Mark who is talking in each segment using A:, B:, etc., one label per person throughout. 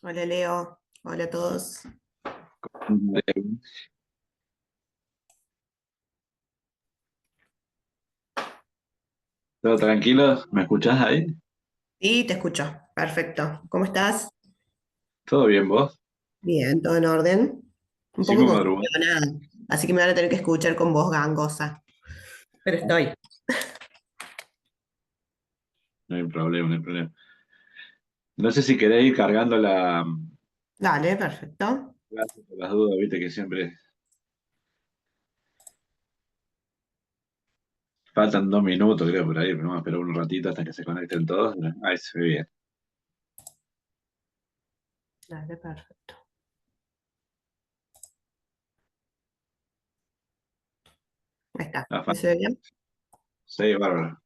A: Hola Leo, hola a todos.
B: ¿Todo tranquilo? ¿Me escuchás ahí?
A: Y te escucho, perfecto. ¿Cómo estás?
B: ¿Todo bien vos?
A: Bien, todo en orden. Un poco
B: Cinco madrugada.
A: congestionada, así que me van a tener que escuchar con voz gangosa, pero estoy.
B: No hay problema, no hay problema. No sé si querés ir cargando la
A: Dale, perfecto.
B: clase por las dudas, viste que siempre faltan 2 minutos, creo, por ahí, pero vamos a esperar un ratito hasta que se conecten todos. Ahí se ve bien.
A: Dale, perfecto. Ahí está.
B: Ah,
A: ¿Me se ve bien?
B: sí, bárbaro.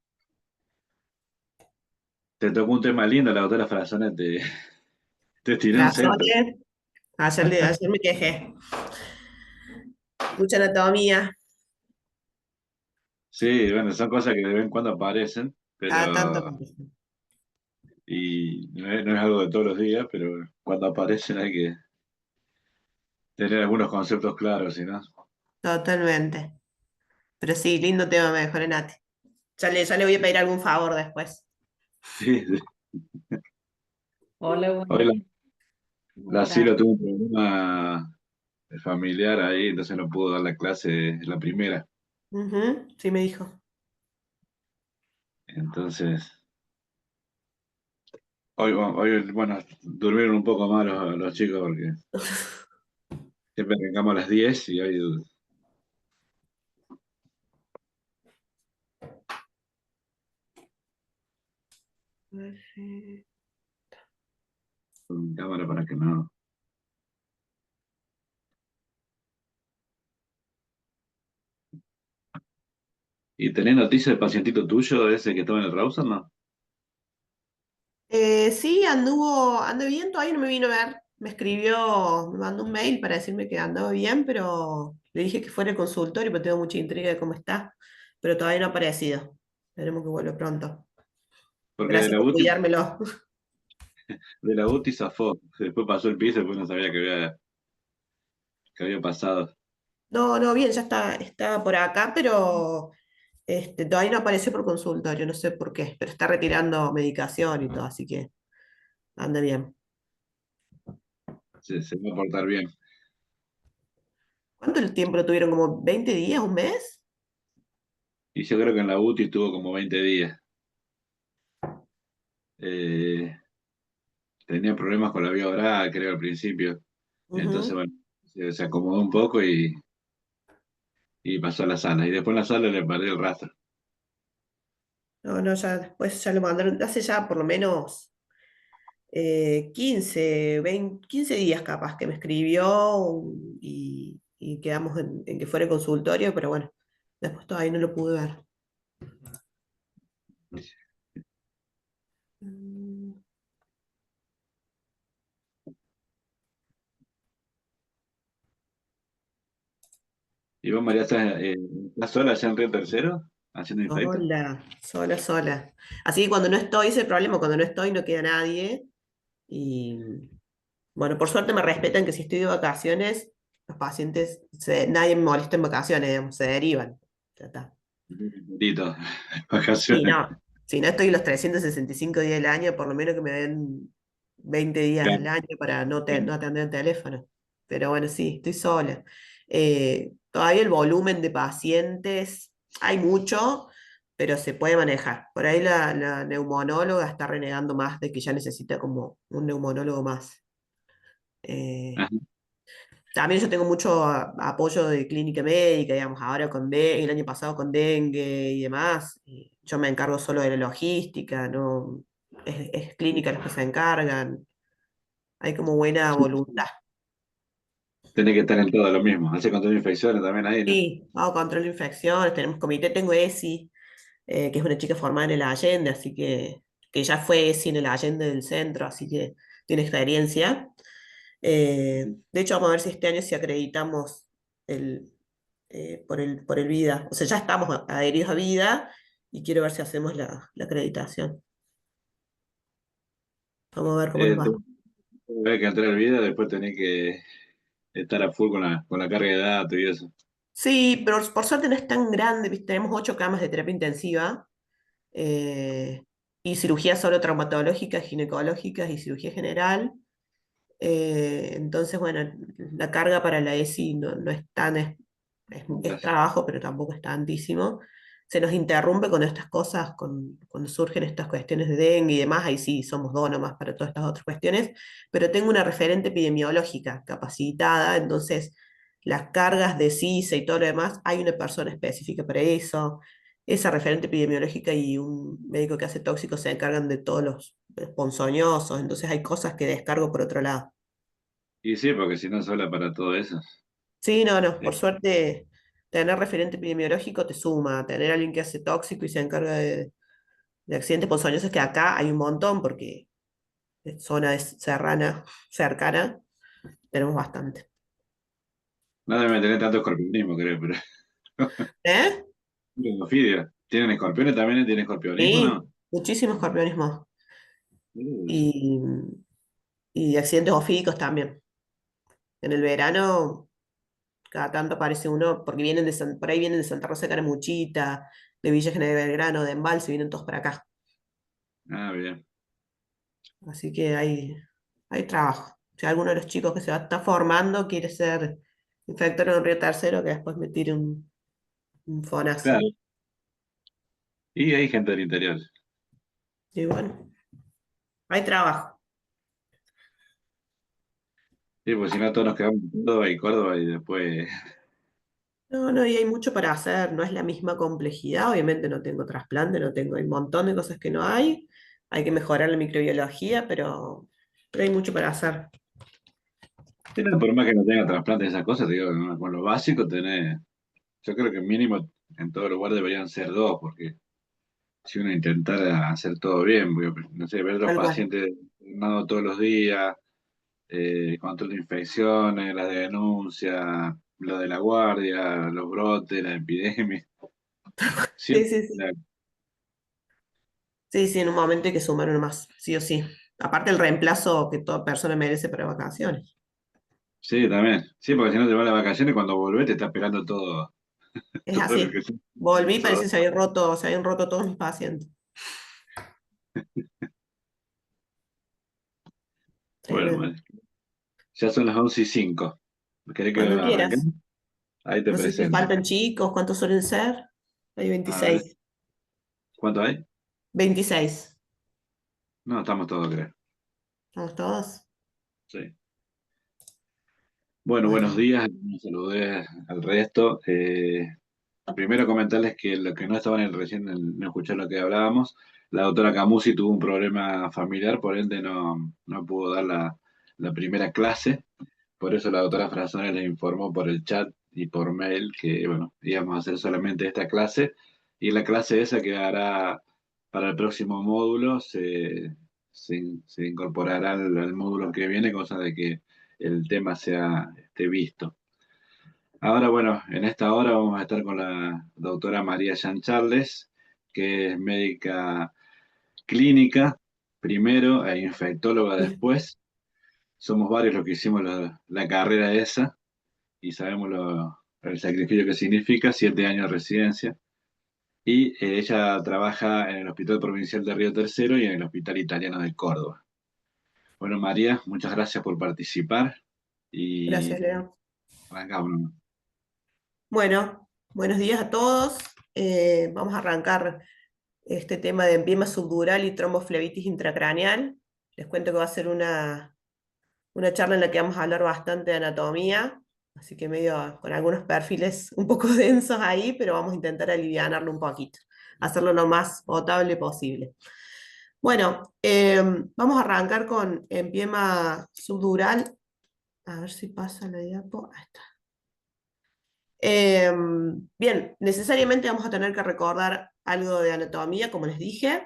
B: Te tocó un tema lindo, la doctora Frazone te tiró un
A: La
B: centro.
A: Sole, ayer me quejé. Mucha anatomía,
B: Sí, bueno, son cosas que de vez en cuando aparecen,
A: cada tanto.
B: y no es algo de todos los días, pero cuando aparecen hay que tener algunos conceptos claros, ¿sí, no?
A: Totalmente. Pero sí, lindo tema, me mejoré Nati. Ya le voy a pedir algún favor después.
B: Sí, sí.
A: Hola,
B: Hoy
A: buenas.
B: la
A: Buenas.
B: Ciro tuvo un problema familiar ahí, entonces no pudo dar la clase la primera.
A: Ujú, sí, me dijo.
B: Entonces, hoy, bueno, durmieron un poco más los chicos porque siempre arrancamos a las 10 y hoy con cámara para que no. ¿Y tenés noticias del pacientito tuyo, ese que estaba en el Rawson, no?
A: Sí, ando bien, todavía no me vino a ver. Me escribió, me mandó un mail para decirme que andaba bien, pero le dije que fuera al consultorio, pero tengo mucha intriga de cómo está. Pero todavía no ha aparecido. Esperemos que vuelva pronto.
B: Porque
A: Gracias por cuidármelo.
B: De la UTI zafó, después pasó el piso y después no sabía que había pasado.
A: No, no, bien, ya está por acá, pero todavía no apareció por consultorio, no sé por qué, pero está retirando medicación y todo, así que anda bien.
B: Se va a portar bien.
A: ¿Cuánto el tiempo lo tuvieron? ¿Como 20 días, un mes?
B: Y yo creo que en la UTI estuvo como 20 días. Eh, Tenía problemas con la vía oral, creo, al principio. Entonces,
A: Ujú.
B: bueno, se acomodó un poco y pasó a la sala. Y después en la sala le perdí el rastro.
A: No, no, ya después ya lo mandaron, hace ya por lo menos 15, 20, 15 días capaz que me escribió y quedamos en que fuera el consultorio, pero bueno, después todavía no lo pude ver. Mm.
B: ¿Y vos, María, estás sola allá en Río Tercero haciendo infecto?
A: Sola, sola, sola. Así que cuando no estoy, ese es el problema, cuando no estoy no queda nadie. Y bueno, por suerte me respetan que si estoy de vacaciones, los pacientes, nadie me molesta en vacaciones, digamos, se derivan. Ya está.
B: Tito,
A: Sí,
B: vacaciones.
A: no. Si no estoy los 365 días del año, por lo menos que me den 20 días al
B: Claro.
A: año para no atender el teléfono. Pero bueno, sí, estoy sola. Todavía el volumen de pacientes, hay mucho, pero se puede manejar. Por ahí la neumonóloga está renegando más de que ya necesita como un neumonólogo más. Eh,
B: Ajá.
A: También yo tengo mucho apoyo de clínica médica, digamos, ahora con dengue, el año pasado con dengue y demás. Y yo me encargo solo de la logística, ¿no? Es clínica los que se encargan. Hay como buena voluntad.
B: Tenés que estar en todo lo mismo. Hace control de infecciones también ahí, ¿no?
A: Sí, hago control de infecciones, tenemos comité, tengo ESI, que es una chica formada en el Allende, así que ya fue ESI en el Allende del centro, así que tiene experiencia. De hecho, vamos a ver si este año si acreditamos el, por el VIDA. O sea, ya estamos adheridos a VIDA y quiero ver si hacemos la acreditación. Vamos a ver cómo nos
B: Eh,
A: va.
B: Ves que entrar el video, después tenés que estar a full con la carga de datos y eso.
A: Sí, pero por suerte no es tan grande, ¿viste? Tenemos 8 camas de terapia intensiva eh, y cirugías solo traumatológicas, ginecológicas y cirugía general. Entonces, bueno, la carga para la ESI no es tan, es trabajo, pero tampoco es tantísimo. Se nos interrumpe con estas cosas, cuando surgen estas cuestiones de dengue y demás, ahí sí somos dos nomás para todas estas otras cuestiones, pero tengo una referente epidemiológica capacitada, entonces las cargas de CISA y todo lo demás, hay una persona específica para eso. Esa referente epidemiológica y un médico que hace tóxicos se encargan de todos los ponzoñosos, entonces hay cosas que descargo por otro lado.
B: Y sí, porque si no sola para todo eso.
A: Sí, no, no, por
B: Eh,
A: suerte tener referente epidemiológico te suma, tener alguien que hace tóxico y se encarga de accidentes ponzoñosos, que acá hay un montón porque zona es serrana, cercana, tenemos bastante.
B: no deben tener tanto escorpionismo, creo, pero.
A: ¿Eh?
B: Ofidio. ¿Tienen escorpiones también? ¿Tienen escorpionismo?
A: Sí,
B: No.
A: muchísimo escorpionismo
B: Uy.
A: y, y accidentes ofídicos también. En el verano, cada tanto aparece uno, porque vienen por ahí vienen de Santa Rosa de Caramuchita, de Villa General Belgrano, de Embalse, vienen todos para acá.
B: Ah, bien.
A: Así que hay trabajo. Si alguno de los chicos que se va a estar formando quiere ser inspector en un Río Tercero, que después me tire un fonazo.
B: Claro. Y hay gente del interior.
A: Y bueno, hay trabajo.
B: Sí, pues si no todos nos quedamos en Córdoba y después.
A: No, no, y hay mucho para hacer, no es la misma complejidad. Obviamente no tengo trasplante, no tengo, hay un montón de cosas que no hay. Hay que mejorar la microbiología, pero hay mucho para hacer.
B: Sí, no, por más que no tenga trasplante y esas cosas, te digo, ¿no? Con lo básico tenés. Yo creo que mínimo en todo lugar deberían ser dos, porque si uno intentara hacer todo bien, porque, no sé, ver a los
A: Tal cual.
B: pacientes internados todos los días, control de infecciones, la denuncia, lo de la guardia, los brotes, la epidemia,
A: Sí,
B: siempre.
A: sí, sí. Sí, sí, en un momento hay que sumar uno más, sí o sí. Aparte el reemplazo que toda persona merece para vacaciones.
B: Sí, también. Sí, porque si no te vas a las vacaciones, cuando volvés te está esperando todo,
A: Es
B: todo lo
A: así.
B: que se
A: Volví, parece
B: pasó.
A: que se habían roto todos mis pacientes.
B: Bueno,
A: Tremendo.
B: vale. Ya son las 11:05. ¿Querés que
A: Cuando
B: arranquemos?
A: quieras.
B: Ahí te
A: No sé si
B: presento.
A: faltan chicos, ¿cuántos suelen ser? Hay
B: A ver,
A: 26.
B: ¿cuánto hay?
A: 26.
B: No, estamos todos, creo.
A: ¿Estamos todos?
B: Sí. Bueno, buenos
A: Bueno,
B: días. Me saludé al resto. Primero comentarles que lo que no estaban no escuché lo que hablábamos. La doctora Camusi tuvo un problema familiar, por ende no pudo dar la primera clase. Por eso la doctora Frazones les informó por el chat y por mail que, bueno, íbamos a hacer solamente esta clase. Y la clase esa quedará para el próximo módulo, se incorporará al módulo que viene, cosa de que el tema sea visto. Ahora, bueno, en esta hora vamos a estar con la doctora María Jean Charles, que es médica clínica primero e infectóloga
A: sí,
B: después. Somos varios los que hicimos la carrera esa y sabemos el sacrificio que significa, 7 años de residencia. Y ella trabaja en el Hospital Provincial de Río Tercero y en el Hospital Italiano de Córdoba. Bueno, María, muchas gracias por participar
A: gracias,
B: y
A: Leo.
B: arrancamos.
A: Bueno, buenos días a todos. Vamos a arrancar este tema de empiema subdural y tromboflebitis intracraneal. Les cuento que va a ser una charla en la que vamos a hablar bastante de anatomía, así que medio con algunos perfiles un poco densos ahí, pero vamos a intentar alivianarlo un poquito, hacerlo lo más potable posible. Bueno, vamos a arrancar con empiema subdural. A ver si pasa la diapo. Ahí está. Bien, necesariamente vamos a tener que recordar algo de anatomía, como les dije.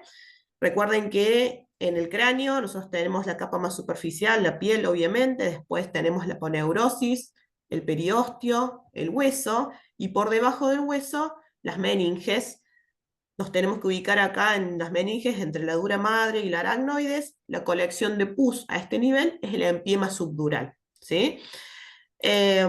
A: Recuerden que en el cráneo nosotros tenemos la capa más superficial, la piel, obviamente, después tenemos la aponeurosis, el periósteo, el hueso, y por debajo del hueso, las meninges, nos tenemos que ubicar acá en las meninges entre la dura madre y la aracnoides. La colección de pus a este nivel es el empiema subdural, ¿sí? Eh,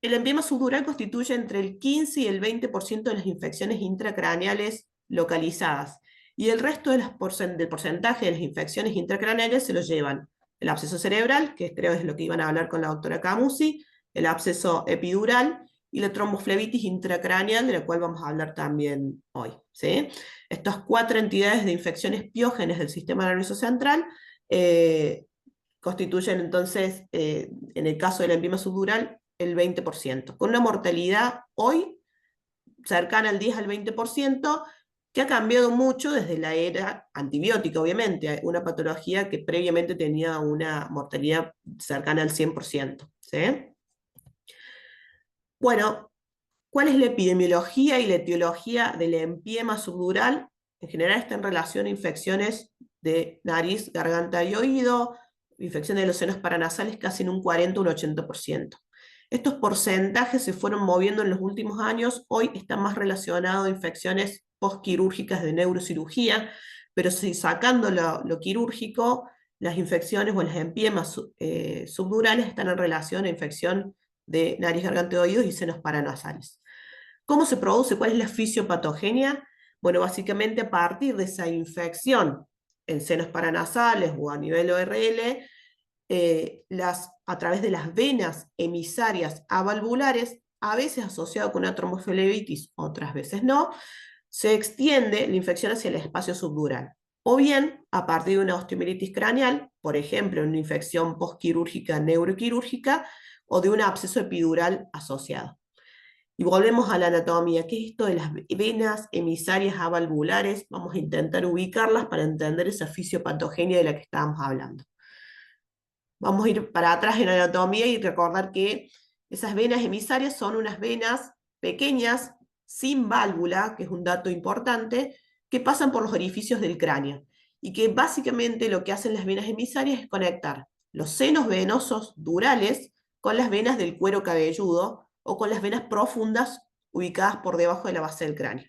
A: el empiema subdural constituye entre el 15 y el 20% de las infecciones intracraneales localizadas, y el resto de del porcentaje de las infecciones intracraneales se lo llevan el absceso cerebral, que creo es lo que iban a hablar con la doctora Camusi, el absceso epidural y la tromboflebitis intracraneal, de la cual vamos a hablar también hoy, ¿sí? Estas cuatro entidades de infecciones piógenes del sistema nervioso central constituyen entonces, en el caso del empiema subdural, el 20%, con una mortalidad hoy cercana al 10 al 20%, que ha cambiado mucho desde la era antibiótica, obviamente, una patología que previamente tenía una mortalidad cercana al 100%, ¿sí? Bueno, ¿cuál es la epidemiología y la etiología del empiema subdural? En general está en relación a infecciones de nariz, garganta y oído, infecciones de los senos paranasales casi en un 40 o un 80%. Estos porcentajes se fueron moviendo en los últimos años, hoy están más relacionados a infecciones postquirúrgicas de neurocirugía, pero si sacando lo quirúrgico, las infecciones o las empiemas subdurales están en relación a infección de nariz, garganta y oídos y senos paranasales. ¿Cómo se produce? ¿Cuál es la fisiopatogenia? Bueno, básicamente a partir de esa infección en senos paranasales o a nivel ORL, a través de las venas emisarias avalvulares, a veces asociado con una tromboflebitis, otras veces no, se extiende la infección hacia el espacio subdural. O bien, a partir de una osteomielitis craneal, por ejemplo, una infección postquirúrgica neuroquirúrgica, o de un absceso epidural asociado. Y volvemos a la anatomía. ¿Qué es esto de las venas emisarias avalvulares? Vamos a intentar ubicarlas para entender esa fisiopatogenia de la que estábamos hablando. Vamos a ir para atrás en la anatomía y recordar que esas venas emisarias son unas venas pequeñas, sin válvula, que es un dato importante, que pasan por los orificios del cráneo. Y que básicamente lo que hacen las venas emisarias es conectar los senos venosos durales con las venas del cuero cabelludo o con las venas profundas ubicadas por debajo de la base del cráneo.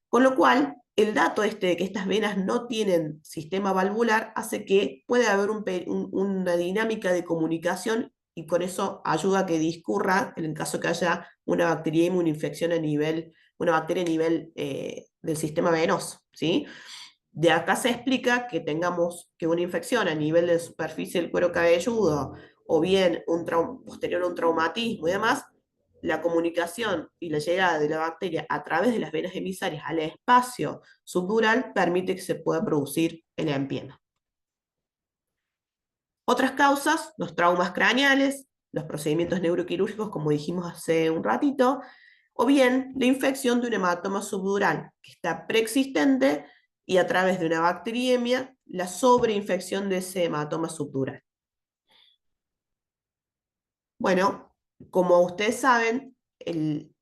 A: Con lo cual, el dato de que estas venas no tienen sistema valvular hace que pueda haber una dinámica de comunicación, y con eso ayuda a que discurra, en el caso que haya una bacteriemia, una infección una bacteria a nivel del sistema venoso, ¿sí? De acá se explica que tengamos que una infección a nivel de superficie del cuero cabelludo, o bien posterior a un traumatismo y demás, la comunicación y la llegada de la bacteria a través de las venas emisarias al espacio subdural permite que se pueda producir el empiema. Otras causas, los traumas craneales, los procedimientos neuroquirúrgicos, como dijimos hace un ratito, o bien la infección de un hematoma subdural que está preexistente y a través de una bacteriemia, la sobreinfección de ese hematoma subdural. Bueno, como ustedes saben, el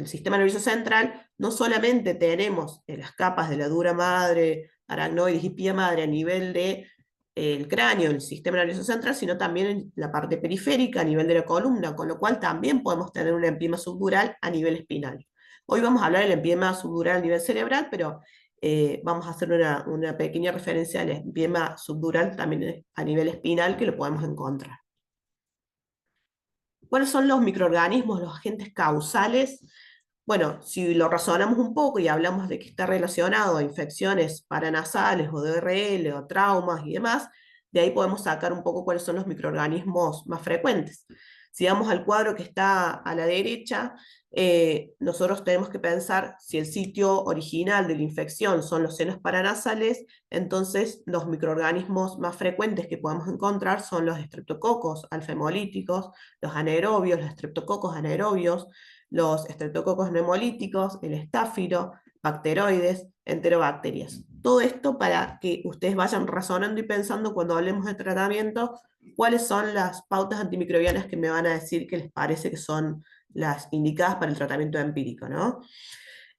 A: sistema nervioso central, no solamente tenemos en las capas de la dura madre, aracnoides y pía madre a nivel de el cráneo, el sistema nervioso central, sino también en la parte periférica a nivel de la columna, con lo cual también podemos tener un empiema subdural a nivel espinal. Hoy vamos a hablar del empiema subdural a nivel cerebral, pero vamos a hacer una pequeña referencia al empiema subdural también a nivel espinal, que lo podemos encontrar. ¿Cuáles son los microorganismos, los agentes causales? Bueno, si lo razonamos un poco y hablamos de que está relacionado a infecciones paranasales o de ORL o traumas y demás, de ahí podemos sacar un poco cuáles son los microorganismos más frecuentes. Si vamos al cuadro que está a la derecha, nosotros tenemos que pensar si el sitio original de la infección son los senos paranasales, entonces los microorganismos más frecuentes que podemos encontrar son los estreptococos alfa-hemolíticos, los anaerobios, los estreptococos anaerobios, los estreptococos neumolíticos, el estáfilo, bacteroides, enterobacterias. Todo esto para que ustedes vayan razonando y pensando cuando hablemos de tratamiento, cuáles son las pautas antimicrobianas que me van a decir que les parece que son las indicadas para el tratamiento empírico, ¿no?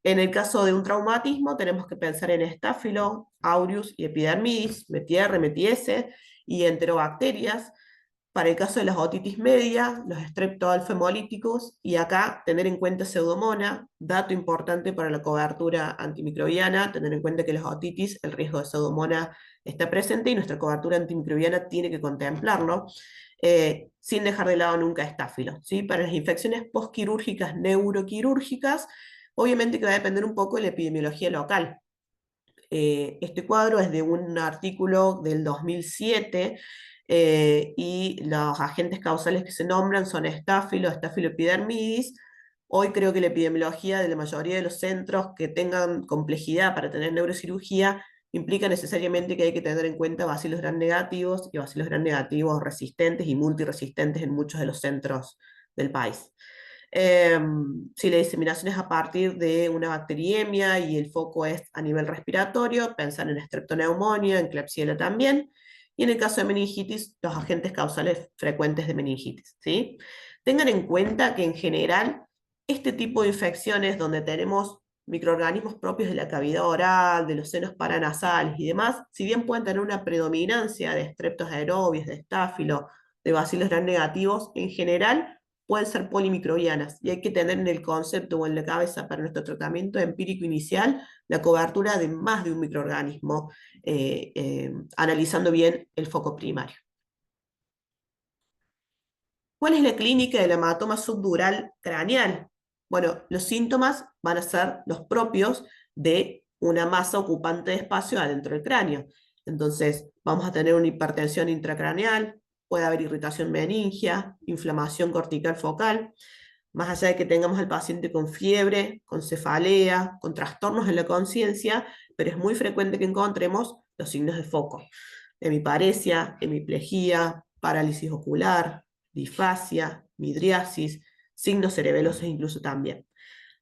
A: En el caso de un traumatismo, tenemos que pensar en estáfilo, aureus y epidermidis, METIR, METIS y enterobacterias. Para el caso de las otitis media, los streptoalfa-hemolíticos, y acá tener en cuenta Pseudomonas, dato importante para la cobertura antimicrobiana, tener en cuenta que las otitis, el riesgo de Pseudomonas está presente y nuestra cobertura antimicrobiana tiene que contemplarlo, sin dejar de lado nunca estáfilo, ¿sí? Para las infecciones postquirúrgicas neuroquirúrgicas, obviamente que va a depender un poco de la epidemiología local. Este cuadro es de un artículo del 2007 y los agentes causales que se nombran son Staphylo epidermidis. Hoy creo que la epidemiología de la mayoría de los centros que tengan complejidad para tener neurocirugía implica necesariamente que hay que tener en cuenta bacilos gram negativos y bacilos gram negativos resistentes y multiresistentes en muchos de los centros del país. Si la diseminación es a partir de una bacteriemia y el foco es a nivel respiratorio, pensar en streptoneumonía, en Klebsiella también. Y en el caso de meningitis, los agentes causales frecuentes de meningitis, ¿sí? Tengan en cuenta que en general este tipo de infecciones donde tenemos microorganismos propios de la cavidad oral, de los senos paranasales y demás, si bien pueden tener una predominancia de streptos aerobios, de estáfilo, de bacilos gram negativos, en general pueden ser polimicrobianas y hay que tener en el concepto o en la cabeza para nuestro tratamiento empírico inicial la cobertura de más de un microorganismo, analizando bien el foco primario. ¿Cuál es la clínica del hematoma subdural craneal? Bueno, los síntomas van a ser los propios de una masa ocupante de espacio adentro del cráneo. Entonces, vamos a tener una hipertensión intracraneal, puede haber irritación meningia, inflamación cortical focal, más allá de que tengamos al paciente con fiebre, con cefalea, con trastornos en la conciencia, pero es muy frecuente que encontremos los signos de foco: hemiparesia, hemiplegia, parálisis ocular, disfasia, midriasis, signos cerebelosos incluso también.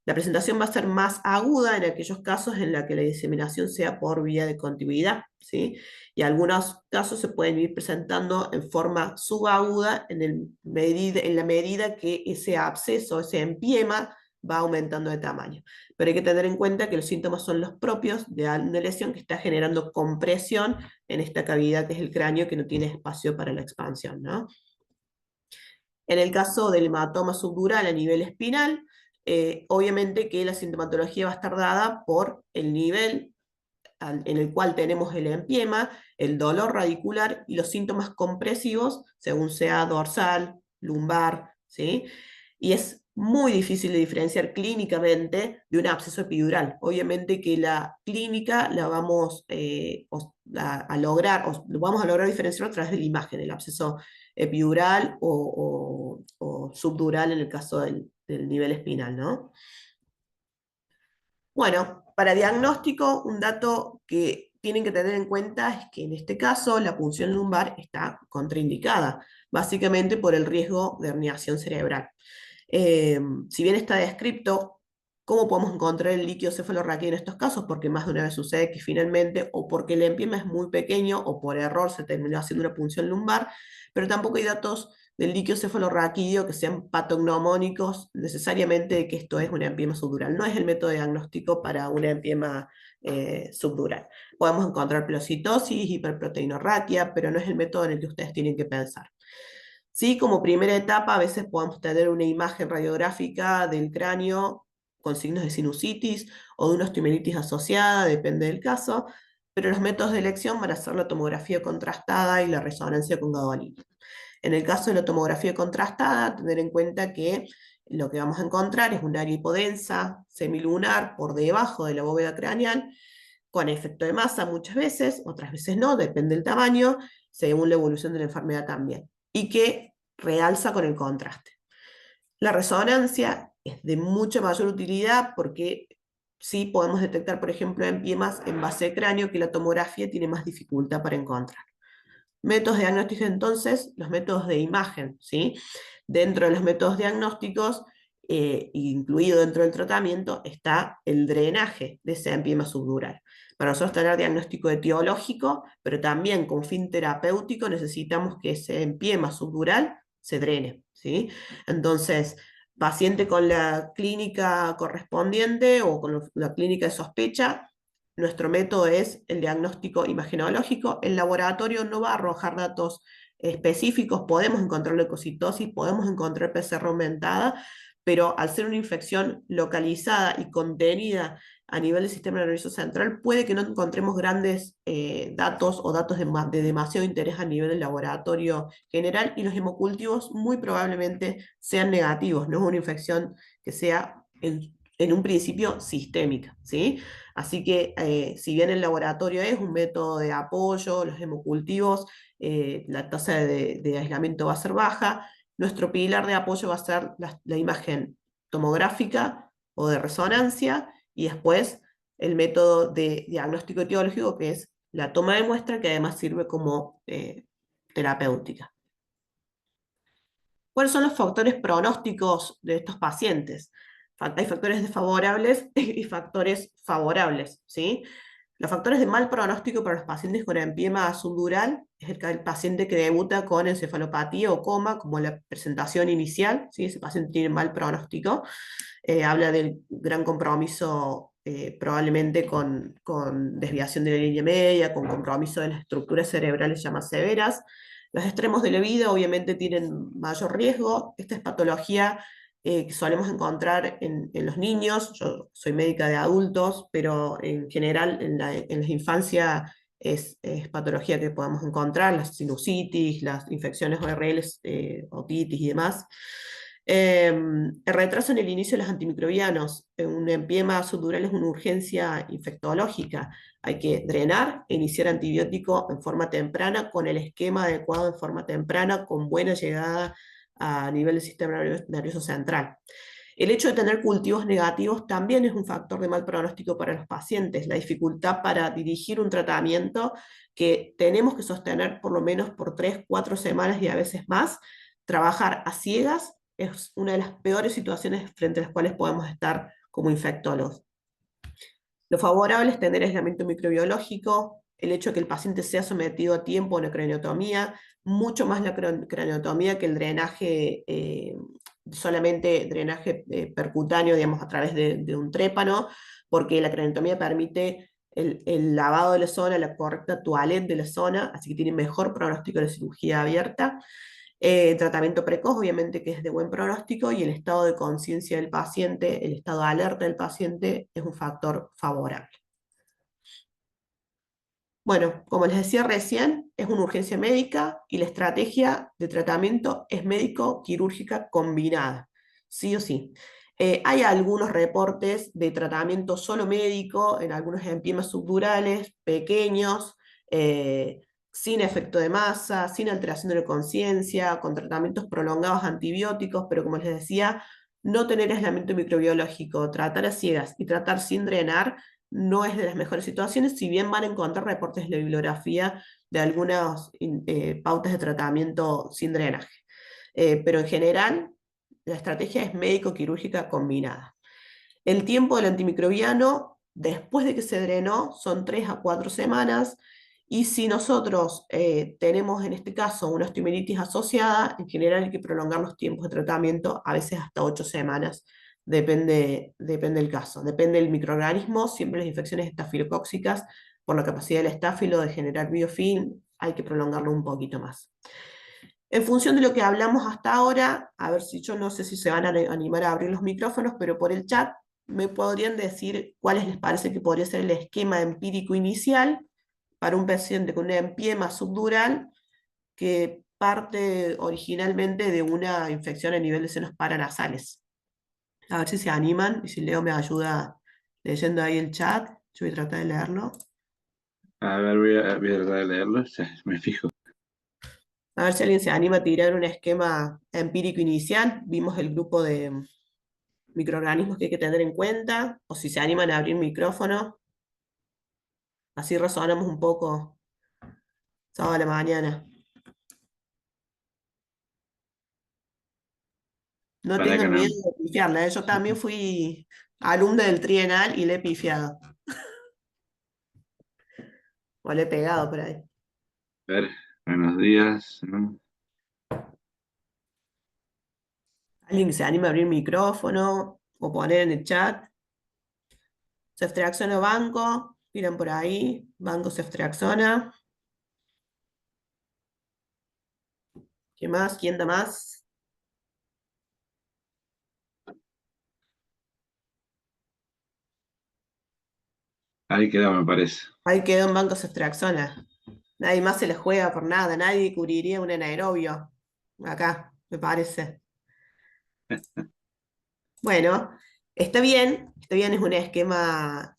A: La presentación va a ser más aguda en aquellos casos en la que la diseminación sea por vía de contigüidad, ¿sí? Y algunos casos se pueden ir presentando en forma subaguda en la medida que ese absceso, ese empiema, va aumentando de tamaño. Pero hay que tener en cuenta que los síntomas son los propios de una lesión que está generando compresión en esta cavidad que es el cráneo, que no tiene espacio para la expansión, ¿no? En el caso del hematoma subdural a nivel espinal, obviamente que la sintomatología va a estar dada por el nivel en el cual tenemos el empiema, el dolor radicular y los síntomas compresivos, según sea dorsal, lumbar, ¿sí? Y es muy difícil de diferenciar clínicamente de un absceso epidural. Obviamente que la clínica la vamos a lograr, lo vamos a lograr diferenciar a través de la imagen, el absceso epidural o subdural en el caso del nivel espinal, ¿no? Bueno, para diagnóstico, un dato que tienen que tener en cuenta es que en este caso la punción lumbar está contraindicada, básicamente por el riesgo de herniación cerebral. Si bien está descrito cómo podemos encontrar el líquido cefalorraquídeo en estos casos, porque más de una vez sucede que finalmente, o porque el empiema es muy pequeño, o por error se terminó haciendo una punción lumbar, pero tampoco hay datos del líquido cefalorraquídeo que sean patognomónicos necesariamente de que esto es una empiema subdural. No es el método diagnóstico para una empiema subdural. Podemos encontrar pelocitosis, hiperproteinorraquia, pero no es el método en el que ustedes tienen que pensar. Sí, como primera etapa, a veces podemos tener una imagen radiográfica del cráneo con signos de sinusitis o de una osteomielitis asociada, depende del caso, pero los métodos de elección van a ser la tomografía contrastada y la resonancia con gadolinium. En el caso de la tomografía contrastada, tener en cuenta que lo que vamos a encontrar es un área hipodensa, semilunar, por debajo de la bóveda craneal, con efecto de masa muchas veces, otras veces no, depende del tamaño, según la evolución de la enfermedad también, y que realza con el contraste. La resonancia es de mucha mayor utilidad porque sí podemos detectar, por ejemplo, empiemas en base de cráneo que la tomografía tiene más dificultad para encontrar. Métodos diagnósticos entonces, los métodos de imagen, ¿sí? Dentro de los métodos diagnósticos, incluido dentro del tratamiento, está el drenaje de ese empiema subdural. Para nosotros tener diagnóstico etiológico, pero también con fin terapéutico, necesitamos que ese empiema subdural se drene, ¿sí? Entonces, paciente con la clínica correspondiente o con la clínica de sospecha, nuestro método es el diagnóstico imagenológico. El laboratorio no va a arrojar datos específicos, podemos encontrar leucocitosis, podemos encontrar PCR aumentada, pero al ser una infección localizada y contenida a nivel del sistema nervioso central, puede que no encontremos grandes datos o datos de demasiado interés a nivel del laboratorio general, y los hemocultivos muy probablemente sean negativos, no es una infección que sea en un principio sistémica, ¿sí? Así que si bien el laboratorio es un método de apoyo, los hemocultivos, la tasa de aislamiento va a ser baja, nuestro pilar de apoyo va a ser la imagen tomográfica o de resonancia, y después el método de diagnóstico etiológico, que es la toma de muestra, que además sirve como terapéutica. ¿Cuáles son los factores pronósticos de estos pacientes? Hay factores desfavorables y factores favorables, ¿sí? Los factores de mal pronóstico para los pacientes con empiema subdural es el paciente que debuta con encefalopatía o coma, como la presentación inicial, ¿sí? Ese paciente tiene mal pronóstico. Habla del gran compromiso probablemente con desviación de la línea media, con compromiso de las estructuras cerebrales ya más severas. Los extremos de la vida obviamente tienen mayor riesgo. Esta es patología que solemos encontrar en los niños. Yo soy médica de adultos, pero en general en la infancia es patología que podemos encontrar, las sinusitis, las infecciones ORLs, otitis y demás. El retraso en el inicio de los antimicrobianos. Un empiema subdural es una urgencia infectológica. Hay que drenar e iniciar antibiótico en forma temprana, con el esquema adecuado en forma temprana, con buena llegada a nivel del sistema nervioso central. El hecho de tener cultivos negativos también es un factor de mal pronóstico para los pacientes. La dificultad para dirigir un tratamiento que tenemos que sostener por lo menos por 3, 4 semanas y a veces más. Trabajar a ciegas es una de las peores situaciones frente a las cuales podemos estar como infectólogos. Lo favorable es tener aislamiento microbiológico, el hecho de que el paciente sea sometido a tiempo a una craniotomía, mucho más la craniotomía que el drenaje, solamente drenaje percutáneo, digamos, a través de un trépano, porque la craniotomía permite el lavado de la zona, la correcta toilette de la zona, así que tiene mejor pronóstico de la cirugía abierta. Tratamiento precoz, obviamente que es de buen pronóstico, y el estado de conciencia del paciente, el estado de alerta del paciente es un factor favorable. Bueno, como les decía recién, es una urgencia médica y la estrategia de tratamiento es médico-quirúrgica combinada, sí o sí. Hay algunos reportes de tratamiento solo médico en algunos empiemas subdurales pequeños, sin efecto de masa, sin alteración de la conciencia, con tratamientos prolongados antibióticos, pero como les decía, no tener aislamiento microbiológico, tratar a ciegas y tratar sin drenar no es de las mejores situaciones, si bien van a encontrar reportes de la bibliografía de algunas pautas de tratamiento sin drenaje. Pero en general, la estrategia es médico-quirúrgica combinada. El tiempo del antimicrobiano, después de que se drenó, son 3 a 4 semanas, y si nosotros tenemos en este caso una osteomielitis asociada, en general hay que prolongar los tiempos de tratamiento, a veces hasta 8 semanas, depende del caso, depende del microorganismo. Siempre las infecciones estafilocóxicas, por la capacidad del estáfilo de generar biofilm, hay que prolongarlo un poquito más. En función de lo que hablamos hasta ahora, a ver si yo no sé si se van a animar a abrir los micrófonos, pero por el chat me podrían decir cuáles les parece que podría ser el esquema empírico inicial para un paciente con un empiema subdural que parte originalmente de una infección a nivel de senos paranasales. A ver si se animan y si Leo me ayuda leyendo ahí el chat. Yo voy a tratar de leerlo.
B: A ver, voy a tratar de leerlo, ya, me fijo.
A: A ver si alguien se anima a tirar un esquema empírico inicial. Vimos el grupo de microorganismos que hay que tener en cuenta, o si se animan a abrir micrófono. Así razonamos un poco sábado a la mañana. No
B: Para que
A: tengan
B: no.
A: miedo de pifiarla, ¿eh? Yo también fui alumna del trienal y le he pifiado. O le he pegado por ahí.
B: A ver, buenos días, ¿no?
A: Alguien que se anime a abrir micrófono o poner en el chat. Ceftriaxona banco, miran por ahí, banco ceftriaxona. ¿Qué más? ¿Quién da más?
B: Ahí quedó, me parece.
A: Ahí quedó en Bancos Extraxona. Nadie más se le juega por nada, nadie cubriría un anaerobio. Acá, me parece. Bueno, está bien, es un esquema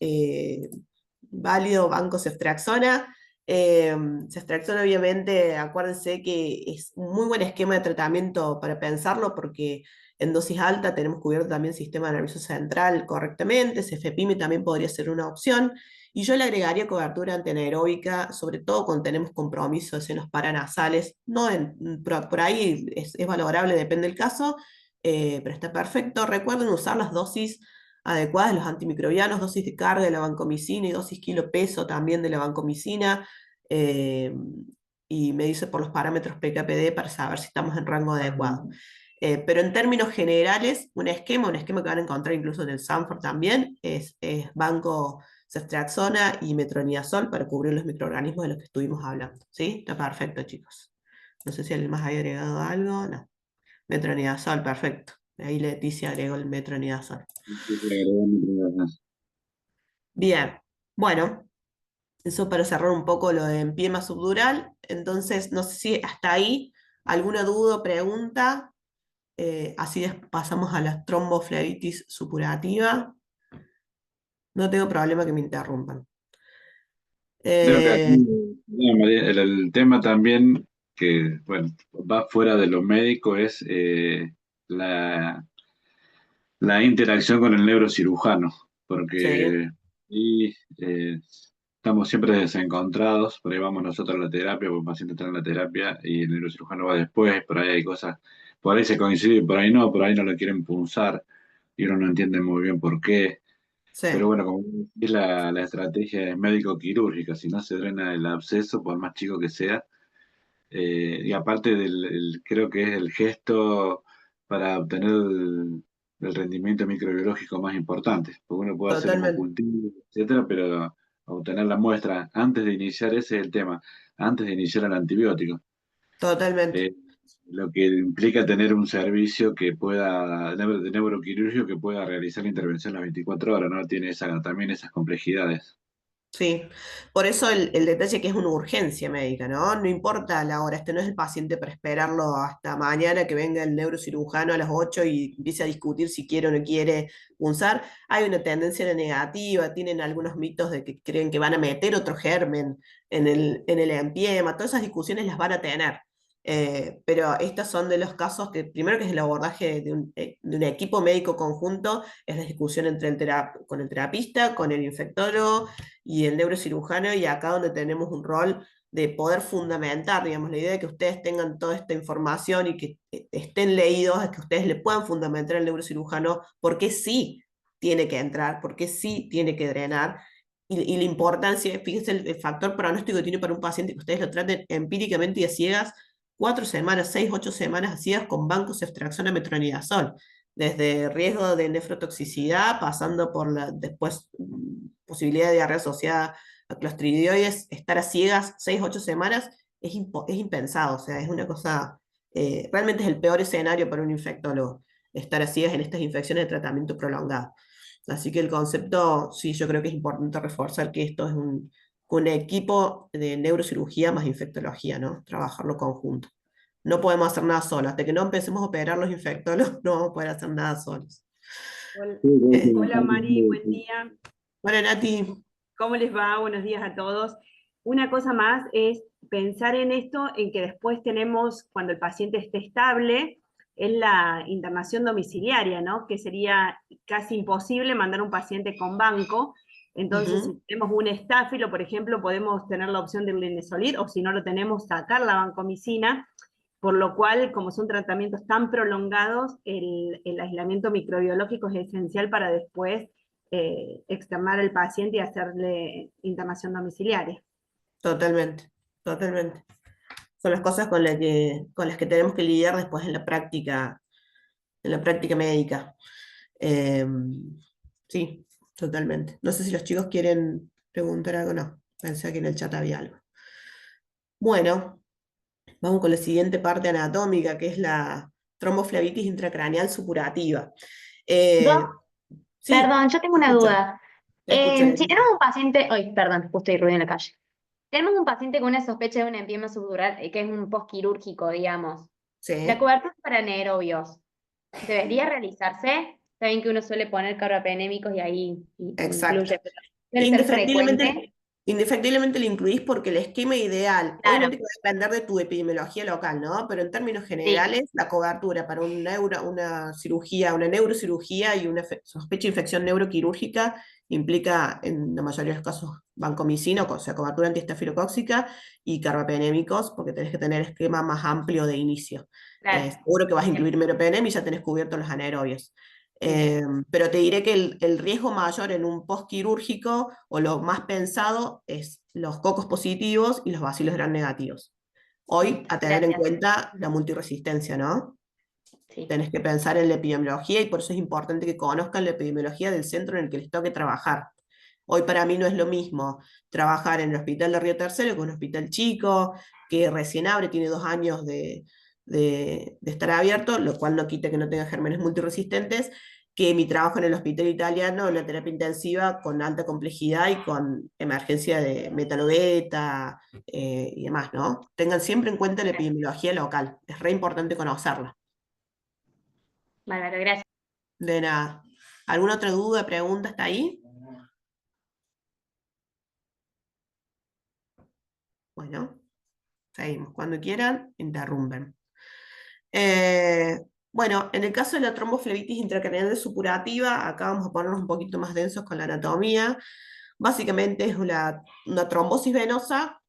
A: válido, Banco Ceftriaxona. Ceftriaxona, obviamente, acuérdense que es un muy buen esquema de tratamiento para pensarlo, porque en dosis alta tenemos cubierto también el sistema nervioso central correctamente, cefepime también podría ser una opción, y yo le agregaría cobertura antianaeróbica, sobre todo cuando tenemos compromisos en los paranasales, no por ahí es valorable, depende del caso, pero está perfecto. Recuerden usar las dosis adecuadas de los antimicrobianos, dosis de carga de la vancomicina y dosis kilo peso también de la vancomicina. eh, y me dice por los parámetros PKPD para saber si estamos en rango adecuado. Pero en términos generales, un esquema que van a encontrar incluso en el Sanford también, es banco ceftriaxona y metronidazol para cubrir los microorganismos de los que estuvimos hablando. ¿Sí? Está perfecto, chicos. No sé si alguien más había agregado algo. No. Metronidazol, perfecto. Ahí Leticia agregó el metronidazol.
B: Sí, le agregó mi primera.
A: Bien, bueno, eso para cerrar un poco lo de empiema subdural. Entonces, no sé si hasta ahí alguna duda o pregunta. Así pasamos a la tromboflebitis supurativa. No tengo problema que me interrumpan.
B: Creo que aquí
A: Eh,
B: no, María, el tema también que bueno, va fuera de lo médico es la, la interacción con el neurocirujano,
A: sí,
B: porque y, estamos siempre desencontrados, por ahí vamos nosotros a la terapia, porque el paciente está en la terapia y el neurocirujano va después, por ahí hay cosas, por ahí se coincide, por ahí no lo quieren punzar y uno no entiende muy bien por qué.
A: sí,
B: Pero bueno, como es la estrategia es médico-quirúrgica, si no se drena el absceso, por más chico que sea, y aparte creo que es el gesto para obtener el rendimiento microbiológico más importante, porque uno puede hacer
A: totalmente,
B: hemocultivo, etcétera, pero obtener la muestra antes de iniciar, ese es el tema, antes de iniciar el antibiótico.
A: totalmente.
B: Eh, lo que implica tener un servicio que pueda, de neuroquirúrgico que pueda realizar la intervención las 24 horas, ¿no? Tiene también esas complejidades.
A: Sí, por eso el detalle que es una urgencia médica, ¿no? No importa la hora, este no es el paciente para esperarlo hasta mañana que venga el neurocirujano a las 8 y empiece a discutir si quiere o no quiere punzar. Hay una tendencia a la negativa, tienen algunos mitos de que creen que van a meter otro germen en el empiema, todas esas discusiones las van a tener. Pero estos son de los casos que, primero que es el abordaje de un equipo médico conjunto, es la discusión entre con el terapista, con el infectólogo y el neurocirujano, y acá donde tenemos un rol de poder fundamentar, digamos, la idea de que ustedes tengan toda esta información y que estén leídos, es que ustedes le puedan fundamentar al neurocirujano por qué sí tiene que entrar, por qué sí tiene que drenar, y la importancia, fíjense el factor pronóstico que tiene para un paciente que ustedes lo traten empíricamente y a ciegas, 4 semanas, 6, 8 semanas a ciegas con bancos de ceftriaxona metronidazol desde riesgo de nefrotoxicidad, pasando por la después posibilidad de diarrea asociada a clostridioides, estar a ciegas 6, 8 semanas es impensado, o sea, es una cosa, realmente es el peor escenario para un infectólogo, estar a ciegas en estas infecciones de tratamiento prolongado. Así que el concepto, sí, yo creo que es importante reforzar que esto es un equipo de neurocirugía más infectología, ¿no? Trabajarlo conjunto. No podemos hacer nada solos. Hasta que no empecemos a operar los infectólogos, no vamos a poder hacer nada solos.
C: Hola,
B: Sí, de hecho,
A: Eh,
C: hola, Mari, buen día.
A: bueno, Nati,
C: ¿Cómo les va? Buenos días a todos. Una cosa más es pensar en esto, en que después tenemos, cuando el paciente esté estable, es la internación domiciliaria, ¿no? Que sería casi imposible mandar un paciente con banco. Entonces, si
A: ujú,
C: tenemos un estáfilo, por ejemplo, podemos tener la opción de linezolid, o si no lo tenemos, sacar la vancomicina, por lo cual, como son tratamientos tan prolongados, el aislamiento microbiológico es esencial para después externar al paciente y hacerle internación domiciliaria.
A: totalmente, totalmente. Son las cosas con las que tenemos que lidiar después en la práctica médica. Eh, sí, totalmente. No sé si los chicos quieren preguntar algo, no. Pensé que en el chat había algo. Bueno. Vamos con la siguiente parte anatómica, que es la tromboflebitis intracraneal supurativa.
D: Dos,
A: Eh, sí,
D: perdón, yo tengo
A: te
D: una
A: escucho,
D: duda.
A: te escucho,
D: Si
A: Denise.
D: tenemos un paciente, ay, perdón, justo hay ruido en la calle. Tenemos un paciente con una sospecha de un empiema subdural, que es un postquirúrgico, digamos. La
A: Sí,
D: cobertura para anaerobios, ¿debería realizarse? Saben que uno suele poner carbapenémicos y ahí
A: exacto.
D: incluye, pero suele ser
A: Indefectiblemente,
D: frecuente.
A: indefectiblemente lo incluís porque el esquema ideal,
D: Claro,
A: obviamente que va a depender de tu epidemiología local, ¿no? Pero en términos
D: sí,
A: generales, la cobertura para una cirugía, una neurocirugía y una sospecha de infección neuroquirúrgica implica, en la mayoría de los casos, vancomicina, o sea, cobertura antiestafilocóxica y carbapenémicos, porque tenés que tener esquema más amplio de inicio.
D: claro.
A: Seguro que vas a
D: Bien,
A: incluir meropenem y ya tenés cubiertos los anaerobios.
D: sí,
A: Pero te diré que el riesgo mayor en un postquirúrgico o lo más pensado es los cocos positivos y los bacilos gram negativos. Hoy,
D: listo,
A: a tener en
D: gracias.
A: cuenta la multiresistencia, ¿no?
D: Sí,
A: Tenés que pensar en la epidemiología y por eso es importante que conozcan la epidemiología del centro en el que les toque trabajar. Hoy para mí no es lo mismo trabajar en el hospital de Río Tercero que un hospital chico, que recién abre, tiene 2 años de estar abierto, lo cual no quita que no tenga gérmenes multiresistentes, que mi trabajo en el hospital italiano, en la terapia intensiva, con alta complejidad y con emergencia de metanobeta y demás, ¿no? Tengan siempre en cuenta la epidemiología local, es re importante conocerla.
D: bárbaro, gracias.
A: De nada. ¿Alguna otra duda, pregunta hasta ahí? Bueno, seguimos. Cuando quieran, interrumpen. Eh, bueno, en el caso de la tromboflebitis intracraneal supurativa, acá vamos a ponernos un poquito más densos con la anatomía. Básicamente es una trombosis venosa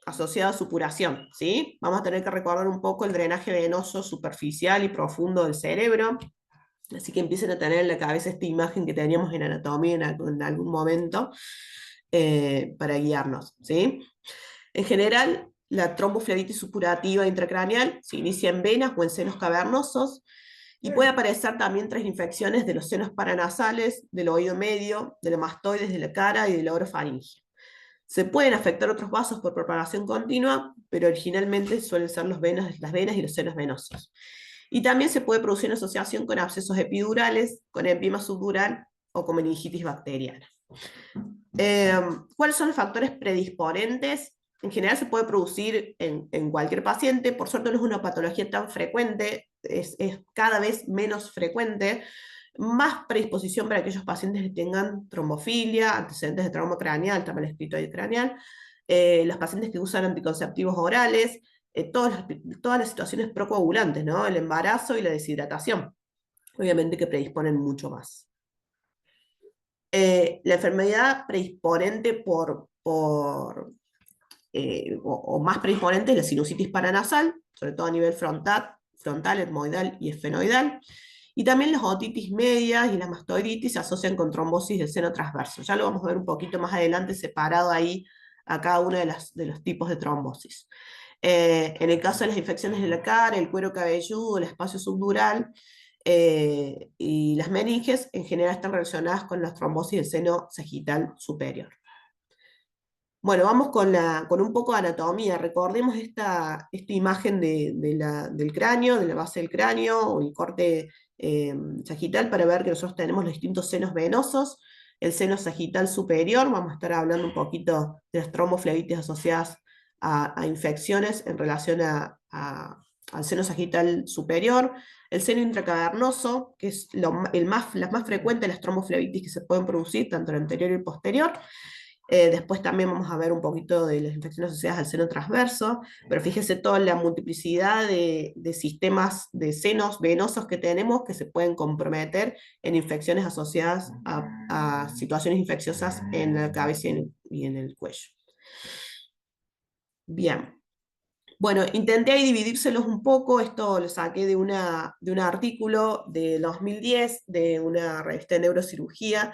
A: asociada a supuración, ¿sí? Vamos a tener que recordar un poco el drenaje venoso superficial y profundo del cerebro. Así que empiecen a tener en la cabeza esta imagen que teníamos en anatomía en algún momento para guiarnos, ¿sí? En general, la tromboflebitis supurativa intracraneal se inicia en venas o en senos cavernosos y puede aparecer también tras infecciones de los senos paranasales, del oído medio, de los mastoides de la cara y de la orofaringe. Se pueden afectar otros vasos por propagación continua, pero originalmente suelen ser las venas y los senos venosos. Y también se puede producir en asociación con abscesos epidurales, con empima subdural o con meningitis bacteriana. ¿Cuáles son los factores predisponentes? En general se puede producir en cualquier paciente, por suerte no es una patología tan frecuente, es cada vez menos frecuente, más predisposición para aquellos pacientes que tengan trombofilia, antecedentes de trauma craneal, está mal escrito ahí craneal, los pacientes que usan anticonceptivos orales, todas las situaciones procoagulantes, ¿no? El embarazo y la deshidratación, obviamente que predisponen mucho más. La enfermedad predisponente o más predisponente es la sinusitis paranasal, sobre todo a nivel frontal, etmoidal y esfenoidal. Y también las otitis medias y las mastoiditis se asocian con trombosis del seno transverso. Ya lo vamos a ver un poquito más adelante separado ahí a cada uno de los tipos de trombosis. En el caso de las infecciones de la cara, el cuero cabelludo, el espacio subdural y las meninges, en general están relacionadas con las trombosis del seno sagital superior. Bueno, vamos con un poco de anatomía. Recordemos esta imagen del cráneo, de la base del cráneo, o el corte sagital, para ver que nosotros tenemos los distintos senos venosos. El seno sagital superior, vamos a estar hablando un poquito de las tromboflebitis asociadas a infecciones en relación al seno sagital superior. El seno intracavernoso, que es las más frecuentes de las tromboflebitis que se pueden producir, tanto el anterior y el posterior. Después también vamos a ver un poquito de las infecciones asociadas al seno transverso, pero fíjese toda la multiplicidad de sistemas de senos venosos que tenemos que se pueden comprometer en infecciones asociadas a situaciones infecciosas en la cabeza y en el cuello. Bien. Bueno, intenté ahí dividírselos un poco, esto lo saqué de un artículo de 2010 de una revista de neurocirugía,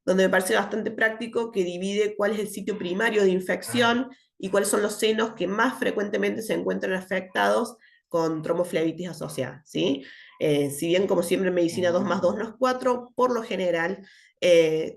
A: donde me parece bastante práctico que divide cuál es el sitio primario de infección y cuáles son los senos que más frecuentemente se encuentran afectados con tromboflebitis asociada, ¿sí? Si bien, como siempre en medicina 2 más 2 no es 4, por lo general,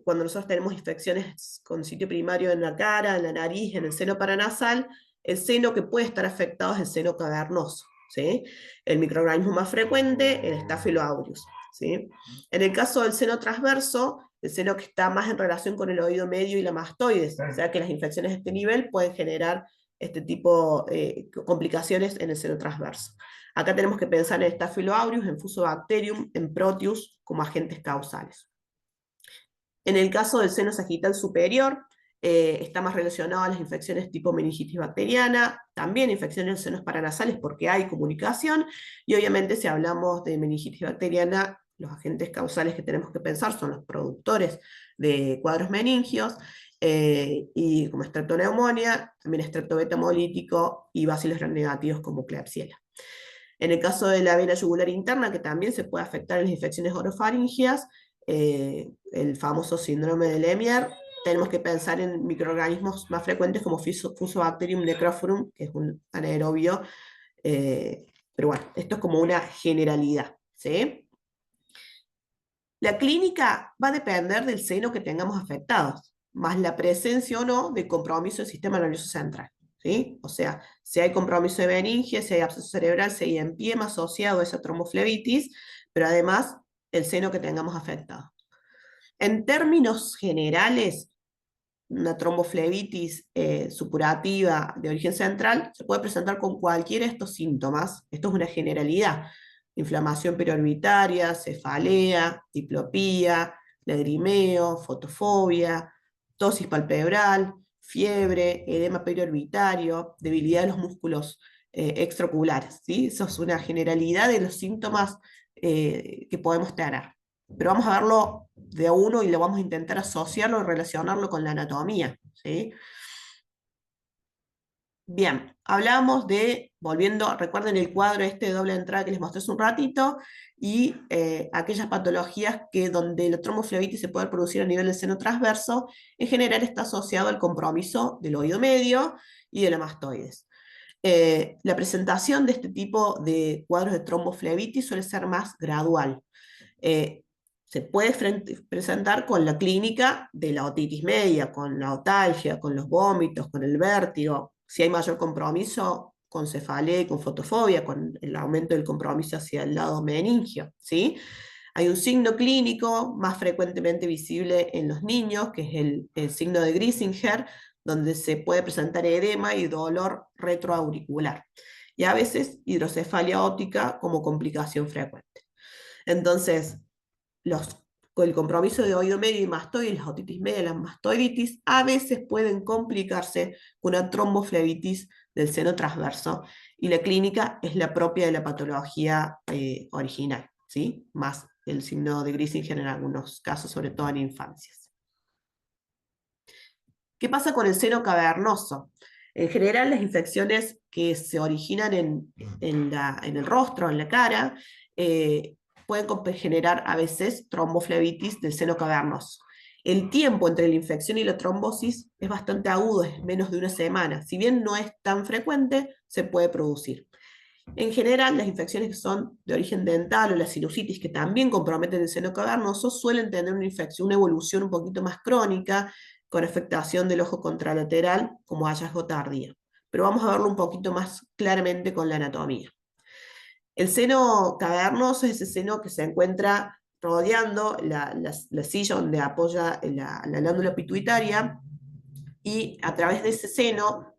A: cuando nosotros tenemos infecciones con sitio primario en la cara, en la nariz, en el seno paranasal, el seno que puede estar afectado es el seno cavernoso, ¿sí? El microorganismo más frecuente, el Staphylococcus, ¿sí? En el caso del seno transverso, el seno que está más en relación con el oído medio y la mastoides, o sea que las infecciones de este nivel pueden generar este tipo de complicaciones en el seno transverso. Acá tenemos que pensar en Staphylococcus, en Fusobacterium, en Proteus como agentes causales. En el caso del seno sagital superior, está más relacionado a las infecciones tipo meningitis bacteriana, también infecciones en senos paranasales porque hay comunicación, y obviamente si hablamos de meningitis bacteriana, los agentes causales que tenemos que pensar son los productores de cuadros meningios, y como streptoneumonía, también streptobeta hemolítico y bacilos gram-negativos como Klebsiella. En el caso de la vena yugular interna, que también se puede afectar en las infecciones orofaringias, el famoso síndrome de Lemierre, tenemos que pensar en microorganismos más frecuentes como Fusobacterium necrophorum, que es un anaerobio, pero bueno, esto es como una generalidad, ¿sí? La clínica va a depender del seno que tengamos afectados, más la presencia o no de compromiso del sistema nervioso central, ¿sí? O sea, si hay compromiso de meningia, si hay absceso cerebral, si hay empiema asociado a esa tromboflebitis, pero además el seno que tengamos afectado. En términos generales, una tromboflebitis supurativa de origen central se puede presentar con cualquiera de estos síntomas. Esto es una generalidad. Inflamación periorbitaria, cefalea, diplopía, lagrimeo, fotofobia, tosis palpebral, fiebre, edema periorbitario, debilidad de los músculos extraoculares, ¿sí? Eso es una generalidad de los síntomas que podemos tener. Pero vamos a verlo de a uno y lo vamos a intentar asociarlo y relacionarlo con la anatomía, ¿sí? Bien, hablamos de, volviendo, recuerden el cuadro este de doble entrada que les mostré hace un ratito, y aquellas patologías que donde la tromboflebitis se puede producir a nivel del seno transverso, en general está asociado al compromiso del oído medio y de la mastoides. La presentación de este tipo de cuadros de tromboflebitis suele ser más gradual. Se puede presentar con la clínica de la otitis media, con la otalgia, con los vómitos, con el vértigo. Si hay mayor compromiso, con cefalea y con fotofobia, con el aumento del compromiso hacia el lado meningio, ¿sí? Hay un signo clínico más frecuentemente visible en los niños, que es el signo de Grisinger, donde se puede presentar edema y dolor retroauricular. Y a veces hidrocefalia óptica como complicación frecuente. Entonces, con el compromiso de oído medio y mastoides, las otitis media y la mastoiditis, a veces pueden complicarse con una tromboflebitis del seno transverso, y la clínica es la propia de la patología original, ¿sí? Más el signo de Grisinger en algunos casos, sobre todo en infancias. ¿Qué pasa con el seno cavernoso? En general, las infecciones que se originan en el rostro, en la cara, pueden generar a veces tromboflebitis del seno cavernoso. El tiempo entre la infección y la trombosis es bastante agudo, es menos de una semana. Si bien no es tan frecuente, se puede producir. En general, las infecciones que son de origen dental o la sinusitis, que también comprometen el seno cavernoso, suelen tener una evolución un poquito más crónica, con afectación del ojo contralateral como hallazgo tardío. Pero vamos a verlo un poquito más claramente con la anatomía. El seno cavernoso es ese seno que se encuentra rodeando la silla donde apoya la glándula pituitaria, y a través de ese seno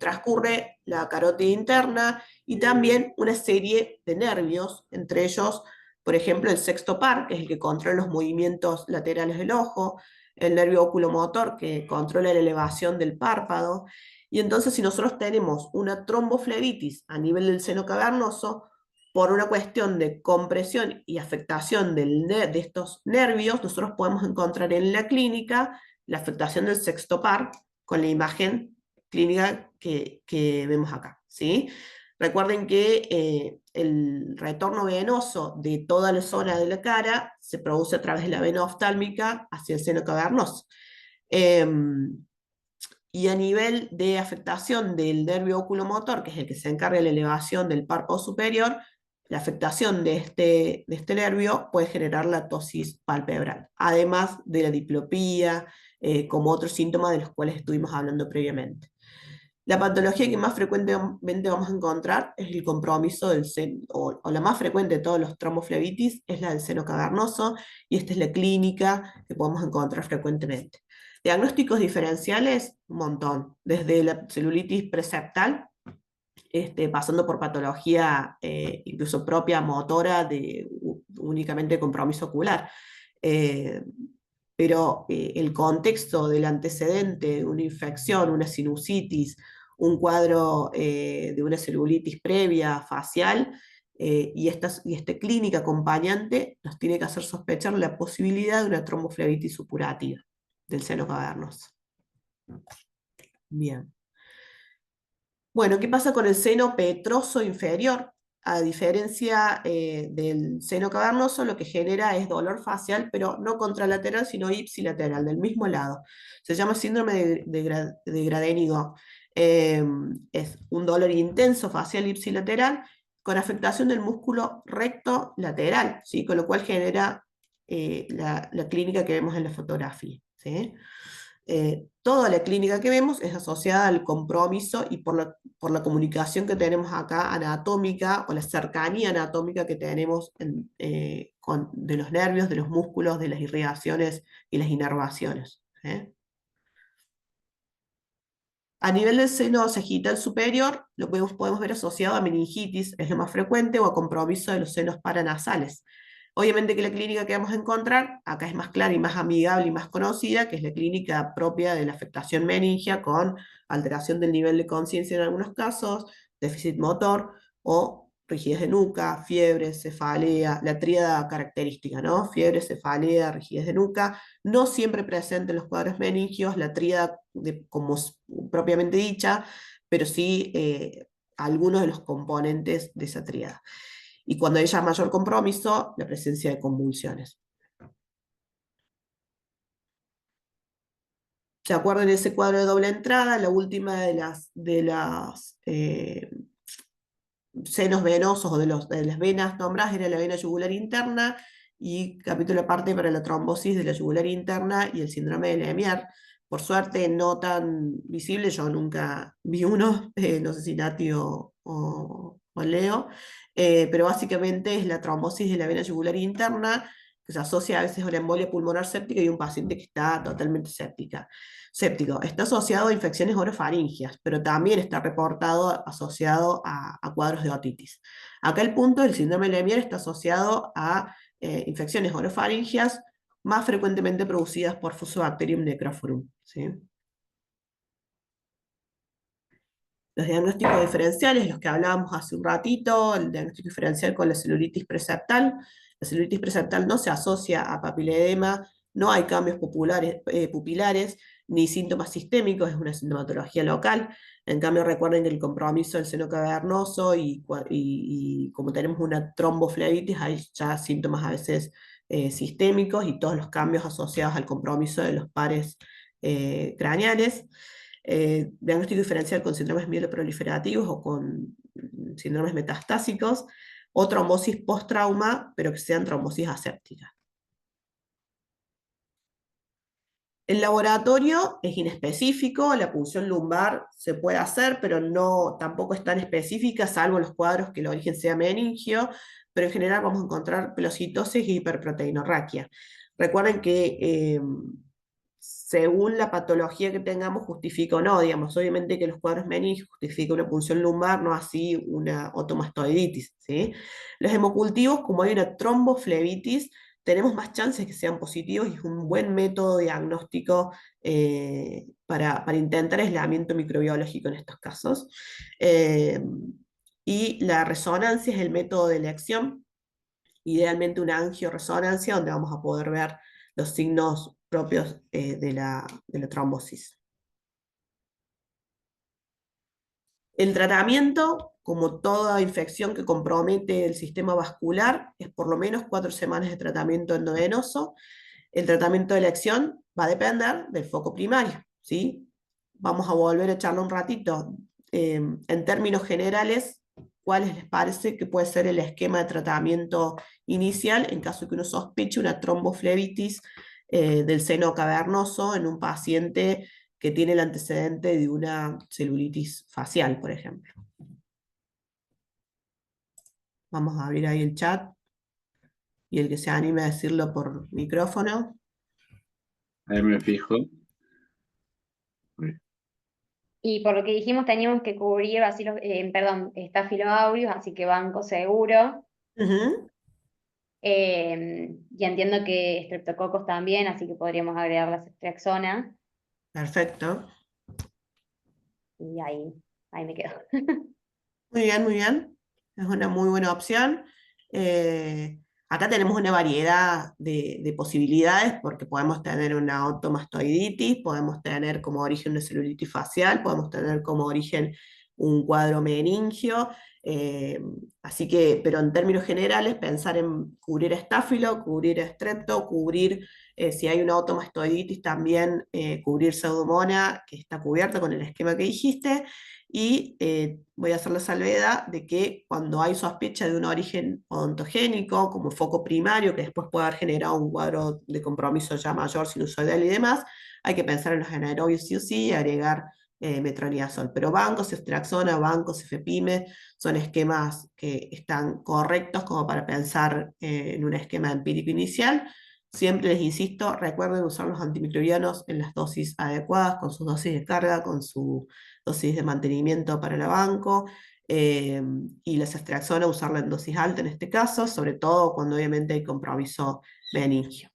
A: transcurre la carótida interna y también una serie de nervios, entre ellos, por ejemplo, el sexto par, que es el que controla los movimientos laterales del ojo, el nervio oculomotor, que controla la elevación del párpado. Y entonces, si nosotros tenemos una tromboflebitis a nivel del seno cavernoso, por una cuestión de compresión y afectación de estos nervios, nosotros podemos encontrar en la clínica la afectación del sexto par con la imagen clínica que vemos acá, ¿sí? Recuerden que el retorno venoso de toda la zona de la cara se produce a través de la vena oftálmica hacia el seno cavernoso. Y a nivel de afectación del nervio oculomotor, que es el que se encarga de la elevación del párpado superior, la afectación de este nervio puede generar la tosis palpebral, además de la diplopía, como otros síntomas de los cuales estuvimos hablando previamente. La patología que más frecuentemente vamos a encontrar es el compromiso del seno, o la más frecuente de todos los tromboflebitis es la del seno cavernoso, y esta es la clínica que podemos encontrar frecuentemente. Diagnósticos diferenciales, un montón, desde la celulitis preseptal, pasando por patología incluso propia motora de únicamente compromiso ocular. Pero el contexto del antecedente, una infección, una sinusitis, un cuadro de una celulitis previa facial y esta clínica acompañante nos tiene que hacer sospechar la posibilidad de una tromboflebitis supurativa del seno cavernoso. Bien. Bueno, ¿qué pasa con el seno petroso inferior? A diferencia del seno cavernoso, lo que genera es dolor facial, pero no contralateral, sino ipsilateral, del mismo lado. Se llama síndrome de Gradenigo. Es un dolor intenso facial ipsilateral con afectación del músculo recto lateral, ¿sí? Con lo cual genera la clínica que vemos en la fotografía, ¿sí? Toda la clínica que vemos es asociada al compromiso y por la comunicación que tenemos acá anatómica o la cercanía anatómica que tenemos de los nervios, de los músculos, de las irrigaciones y las inervaciones. A nivel del seno sagital superior, lo podemos ver asociado a meningitis, es lo más frecuente, o a compromiso de los senos paranasales. Obviamente que la clínica que vamos a encontrar acá es más clara y más amigable y más conocida, que es la clínica propia de la afectación meningia con alteración del nivel de conciencia en algunos casos, déficit motor o rigidez de nuca, fiebre, cefalea, la tríada característica, ¿no? Fiebre, cefalea, rigidez de nuca, no siempre presente en los cuadros meningios, la tríada como propiamente dicha, pero sí algunos de los componentes de esa tríada. Y cuando haya mayor compromiso, la presencia de convulsiones. ¿Se acuerdan de ese cuadro de doble entrada? La última de las senos venosos o de las venas nombradas era la vena yugular interna, y capítulo aparte para la trombosis de la yugular interna y el síndrome de Lemierre. Por suerte no tan visible, yo nunca vi uno, no sé si Nati o Leo, pero básicamente es la trombosis de la vena yugular interna, que se asocia a veces a la embolia pulmonar séptica y un paciente que está totalmente séptico. Está asociado a infecciones orofaringias, pero también está reportado asociado a cuadros de otitis. Acá el punto del síndrome de Lemierre está asociado a infecciones orofaringias más frecuentemente producidas por Fusobacterium necrophorum, ¿sí? Los diagnósticos diferenciales, los que hablábamos hace un ratito, el diagnóstico diferencial con la celulitis preseptal. La celulitis preseptal no se asocia a papiledema, no hay cambios pupilares, ni síntomas sistémicos, es una sintomatología local. En cambio, recuerden que el compromiso del seno cavernoso y como tenemos una tromboflebitis, hay ya síntomas a veces sistémicos y todos los cambios asociados al compromiso de los pares craneales. Diagnóstico diferencial con síndromes mieloproliferativos o con síndromes metastásicos, o trombosis post-trauma, pero que sean trombosis asépticas. El laboratorio es inespecífico, la punción lumbar se puede hacer, pero tampoco es tan específica, salvo los cuadros que el origen sea meningio, pero en general vamos a encontrar pelocitosis y hiperproteinorraquia. Recuerden que según la patología que tengamos, justifica o no, digamos, obviamente que los cuadros meningios justifican una punción lumbar, no así una otomastoiditis, ¿sí? Los hemocultivos, como hay una tromboflebitis, tenemos más chances que sean positivos y es un buen método diagnóstico para intentar aislamiento microbiológico en estos casos. Y la resonancia es el método de elección, idealmente una angioresonancia, donde vamos a poder ver los signos propios de la trombosis. El tratamiento, como toda infección que compromete el sistema vascular, es por lo menos 4 semanas de tratamiento endovenoso. El tratamiento de elección va a depender del foco primario, ¿sí? Vamos a volver a echarlo un ratito. En términos generales, ¿cuáles les parece que puede ser el esquema de tratamiento inicial en caso de que uno sospeche una tromboflebitis del seno cavernoso en un paciente que tiene el antecedente de una celulitis facial, por ejemplo. Vamos a abrir ahí el chat y el que se anime a decirlo por micrófono.
B: Ahí me fijo.
D: Y por lo que dijimos, teníamos que cubrir Staphylo aureus, así que banco seguro.
A: Ujú,
D: Y entiendo que estreptococos también, así que podríamos agregar la ceftriaxona.
A: perfecto.
D: Y ahí me quedo.
A: Muy bien, muy bien. Es una muy buena opción. Acá tenemos una variedad de posibilidades porque podemos tener una otomastoiditis, podemos tener como origen una celulitis facial, podemos tener como origen un cuadro meningio. eh, Así que, pero en términos generales, pensar en cubrir estáfilo, cubrir estrepto, cubrir, si hay una otomastoiditis, también cubrir pseudomonas, que está cubierta con el esquema que dijiste. Y voy a hacer la salvedad de que cuando hay sospecha de un origen odontogénico, como foco primario, que después puede haber generado un cuadro de compromiso ya mayor, sinusoidal y demás, hay que pensar en los anaerobios sí o sí y agregar metronidazol. Pero bancos, ceftriaxona, bancos, cefepime, son esquemas que están correctos como para pensar en un esquema empírico inicial. Siempre les insisto, recuerden usar los antimicrobianos en las dosis adecuadas, con sus dosis de carga, con su dosis de mantenimiento para la banco, y la ceftriaxona usarla en dosis alta en este caso, sobre todo cuando obviamente hay compromiso meningio.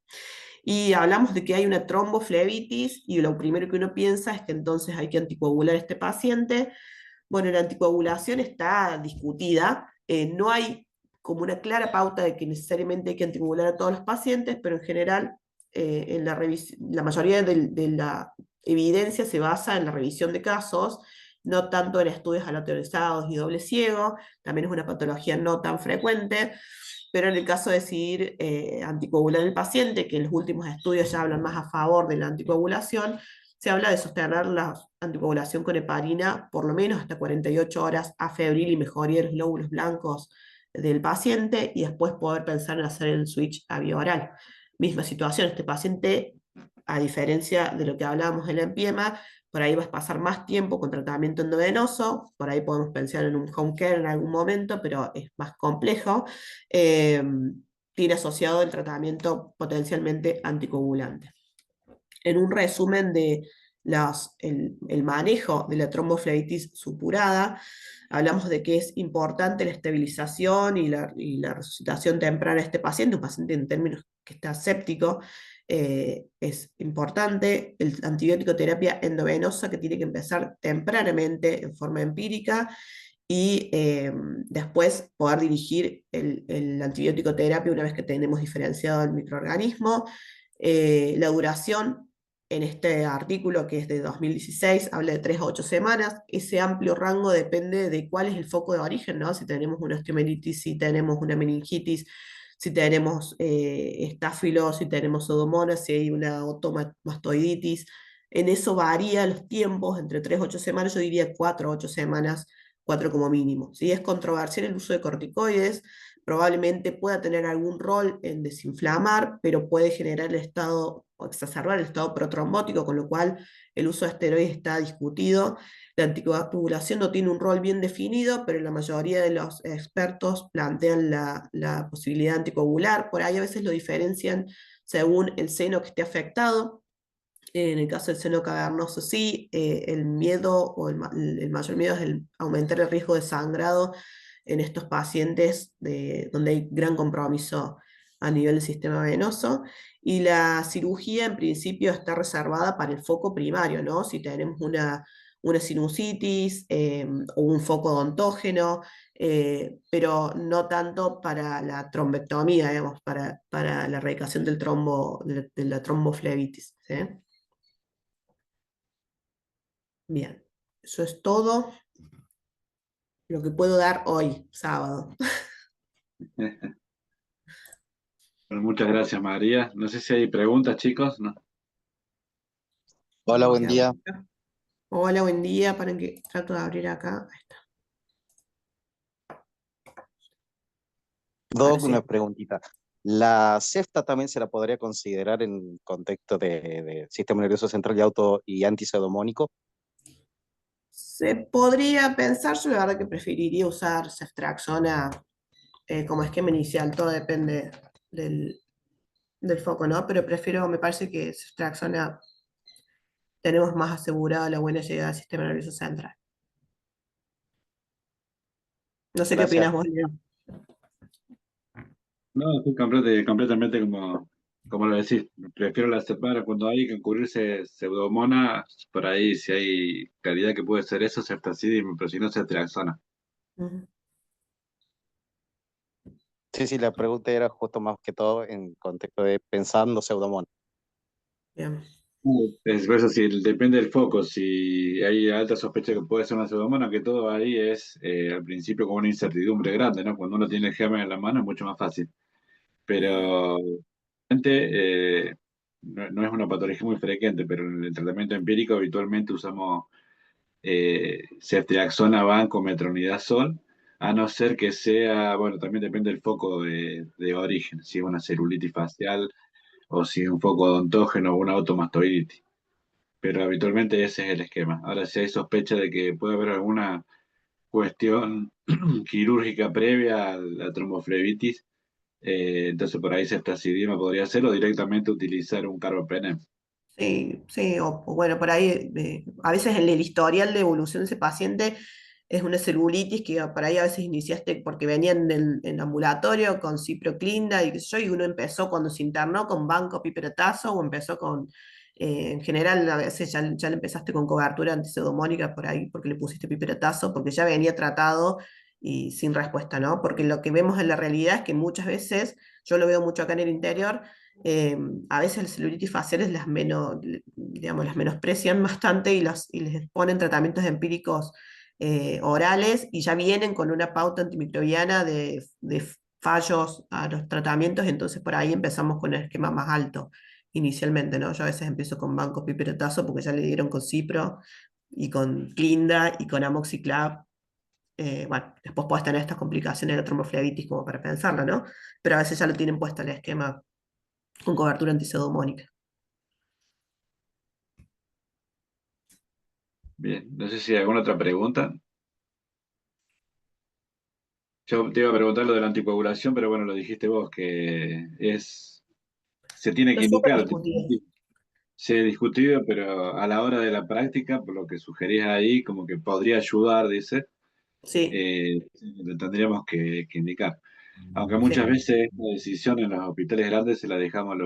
A: Y hablamos de que hay una tromboflebitis y lo primero que uno piensa es que entonces hay que anticoagular a este paciente. Bueno, la anticoagulación está discutida, no hay como una clara pauta de que necesariamente hay que anticoagular a todos los pacientes, pero en general en la mayoría de la evidencia se basa en la revisión de casos, no tanto en estudios aleatorizados y doble ciego, también es una patología no tan frecuente, pero en el caso de decidir anticoagular al paciente, que en los últimos estudios ya hablan más a favor de la anticoagulación, se habla de sostener la anticoagulación con heparina por lo menos hasta 48 horas a febril y mejoría los glóbulos blancos del paciente y después poder pensar en hacer el switch a vía oral. Misma situación, este paciente, a diferencia de lo que hablábamos del empiema, por ahí vas a pasar más tiempo con tratamiento endovenoso, por ahí podemos pensar en un home care en algún momento, pero es más complejo. Eh, Tiene asociado el tratamiento potencialmente anticoagulante. En un resumen de el manejo de la tromboflebitis supurada, hablamos de que es importante la estabilización y la resucitación temprana de este paciente, un paciente en términos que está séptico, es importante. El antibiótico terapia endovenosa que tiene que empezar tempranamente en forma empírica y después poder dirigir el antibiótico terapia una vez que tenemos diferenciado el microorganismo. La duración en este artículo, que es de 2016, habla de 3 a 8 semanas. Ese amplio rango depende de cuál es el foco de origen, ¿no? Si tenemos una osteomelitis, si tenemos una meningitis, si tenemos estáfilo, si tenemos pseudomonas, si hay una otomastoiditis. En eso varía los tiempos, entre 3 a 8 semanas, yo diría 4 a 8 semanas, 4 como mínimo. Si es controversial el uso de corticoides, probablemente pueda tener algún rol en desinflamar, pero puede generar el estado o exacerbar el estado protrombótico, con lo cual el uso de esteroides está discutido. La anticoagulación no tiene un rol bien definido, pero la mayoría de los expertos plantean la posibilidad de anticoagular. Por ahí a veces lo diferencian según el seno que esté afectado. En el caso del seno cavernoso, sí, el miedo o el mayor miedo es aumentar el riesgo de sangrado en estos pacientes donde hay gran compromiso a nivel del sistema venoso. Y la cirugía, en principio, está reservada para el foco primario, ¿no? Si tenemos una sinusitis o un foco odontógeno, pero no tanto para la trombectomía, digamos, para la erradicación del de la tromboflebitis, ¿sí? Bien, eso es todo lo que puedo dar hoy, sábado.
B: Bueno, muchas gracias, María. No sé si hay preguntas, chicos. ¿No?
E: Hola,
A: Vamos
E: buen
A: a
E: día.
A: ver. Hola, buen día. Para que trato de abrir acá. Ahí está. Ahora
E: Doc,
A: sí.
E: una preguntita. La CEFTA también se la podría considerar en contexto de sistema nervioso central y auto y antipseudomónico.
A: Se podría pensar, yo la verdad que preferiría usar ceftriaxona como esquema inicial, todo depende del foco, ¿no? Pero prefiero, me parece que ceftriaxona tenemos más asegurada la buena llegada al sistema nervioso central. No sé qué
E: Gracias.
A: opinas vos, Leo.
B: No, estoy completamente como lo decís. Prefiero la separa cuando hay que cubrirse pseudomonas, por ahí si hay calidad que puede ser eso, ceftazidime, pero si no, ceftriaxona.
A: Ujú,
E: Sí, sí, la pregunta era justo más que todo en contexto de pensando pseudomonas.
A: bien.
B: Es por eso, si depende del foco, si hay alta sospecha que puede ser una pseudomonas, que todo ahí es al principio como una incertidumbre grande, ¿no? Cuando uno tiene el germen en la mano es mucho más fácil. Pero no es una patología muy frecuente, pero en el tratamiento empírico habitualmente usamos ceftriaxona, banco, metronidazol, a no ser que sea, bueno, también depende del foco de origen, si es una celulitis facial o si es un foco odontógeno o una automastoiditis. Pero habitualmente ese es el esquema. Ahora, si hay sospecha de que puede haber alguna cuestión quirúrgica previa a la tromboflebitis, entonces por ahí ceftacidima podría ser o directamente utilizar un carbapenem.
A: Sí, sí, o bueno, por ahí, a veces en el historial de evolución de ese paciente es una celulitis que por ahí a veces iniciaste porque venía en el ambulatorio con ciproclinda y qué sé yo, y uno empezó cuando se internó con banco piperotazo o empezó con, en general a veces ya le empezaste con cobertura antipseudomónica por ahí porque le pusiste piperotazo, porque ya venía tratado y sin respuesta, ¿no? Porque lo que vemos en la realidad es que muchas veces, yo lo veo mucho acá en el interior, eh, a veces las celulitis faciales digamos, las menosprecian bastante y les ponen tratamientos empíricos orales y ya vienen con una pauta antimicrobiana de fallos a los tratamientos, entonces por ahí empezamos con el esquema más alto inicialmente, ¿no? Yo a veces empiezo con banco piperotazo porque ya le dieron con cipro y con clinda y con amoxiclav. Bueno, después puedes tener estas complicaciones de la tromboflebitis como para pensarlo, ¿no? Pero a veces ya lo tienen puesto el esquema con cobertura antipseudomónica.
B: Bien, no sé si hay alguna otra pregunta. Yo te iba a preguntar lo de la anticoagulación, pero bueno, lo dijiste vos, que se tiene que
A: Es súper
B: indicar.
A: discutido.
B: Se ha discutido, pero a la hora de la práctica, por lo que sugerís ahí, como que podría ayudar, dice,
A: Sí,
B: lo tendríamos que indicar. Aunque muchas
A: sí,
B: veces esta decisión en los hospitales grandes se la dejamos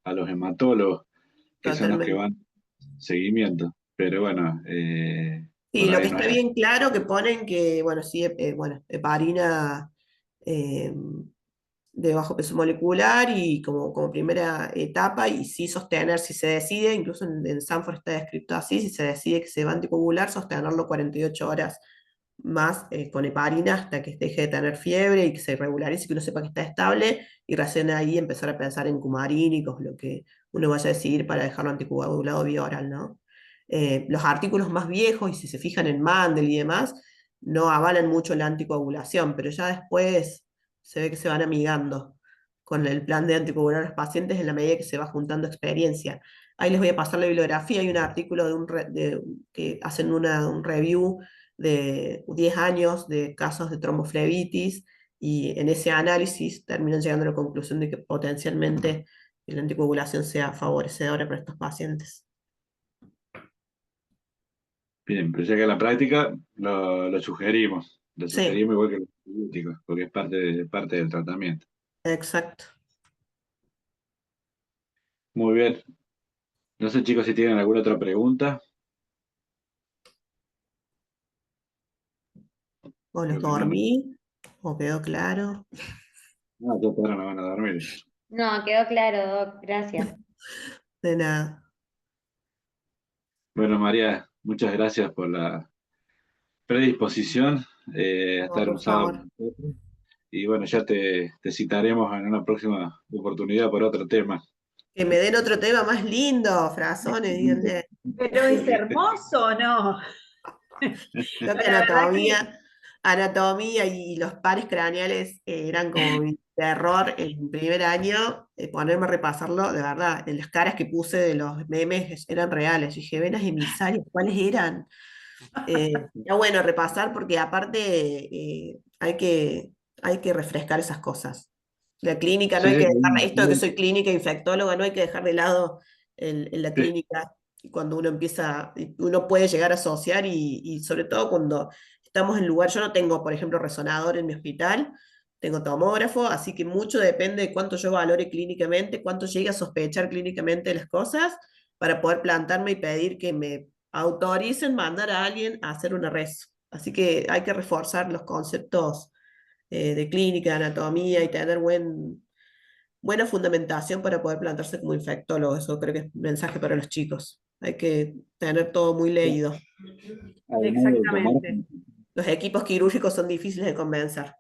B: a los hematólogos, que son los que
A: totalmente.
B: van seguimiento. Pero bueno,
A: Y
B: por
A: lo que
B: ahí no
A: está
B: es.
A: bien claro que ponen que, bueno, sí, bueno, heparina eh, de bajo peso molecular y como primera etapa, y sí sostener, si se decide, incluso en Sanford está descrito así, si se decide que se va a anticoagular, sostenerlo 48 horas más con heparina hasta que deje de tener fiebre y que se regularice, que uno sepa que está estable, y recién ahí empezar a pensar en cumarínicos, lo que uno vaya a decidir para dejarlo anticoagulado vía oral, ¿no? Los artículos más viejos, y si se fijan en Mandel y demás, no avalan mucho la anticoagulación, pero ya después se ve que se van amigando con el plan de anticoagular a los pacientes en la medida que se va juntando experiencia. Ahí les voy a pasar la bibliografía, hay un artículo que hacen un review de 10 años de casos de tromboflebitis y en ese análisis terminan llegando a la conclusión de que potencialmente la anticoagulación sea favorecedora para estos pacientes.
B: Bien, pero ya que en la práctica lo sugerimos. Lo
A: Sí,
B: sugerimos igual que los antibióticos, porque es parte del tratamiento.
A: exacto.
B: Muy bien. No sé, chicos, si tienen alguna otra pregunta.
A: O los
B: Creo que no.
A: dormí, o quedó claro.
B: No, ya ahora no van a dormir.
D: No, quedó claro, Doc, gracias.
A: De nada.
B: Bueno, María, muchas gracias por la predisposición a
A: No,
B: estar un
A: por
B: sábado
A: favor.
B: con nosotros. Y bueno, ya te citaremos en una próxima oportunidad por otro tema.
A: Que me den otro tema más lindo, frasones, díganle.
C: Pero es hermoso, ¿o no?
A: Creo que
C: La verdad que
A: anatomía anatomía y los pares craneales eran como mi terror en primer año, ponerme a repasarlo, de verdad, en las caras que puse de los memes eran reales. Dije, venas emisarias, ¿cuáles eran? Está bueno repasar porque aparte hay que refrescar esas cosas. La clínica no
B: Sí,
A: hay que
B: sí,
A: dejar, esto de que soy clínica infectóloga, no hay que dejar de lado la
B: sí,
A: clínica y cuando uno empieza, uno puede llegar a asociar y sobre todo cuando estamos en lugar, yo no tengo, por ejemplo, resonador en mi hospital, tengo tomógrafo, así que mucho depende de cuánto yo valore clínicamente, cuánto llegue a sospechar clínicamente las cosas para poder plantarme y pedir que me autoricen mandar a alguien a hacer una res. Así que hay que reforzar los conceptos de clínica, de anatomía y tener buena fundamentación para poder plantarse como infectólogo. Eso creo que es un mensaje para los chicos. Hay que tener todo muy leído.
B: además de tomar.
C: Exactamente.
A: Los equipos quirúrgicos son difíciles de convencer.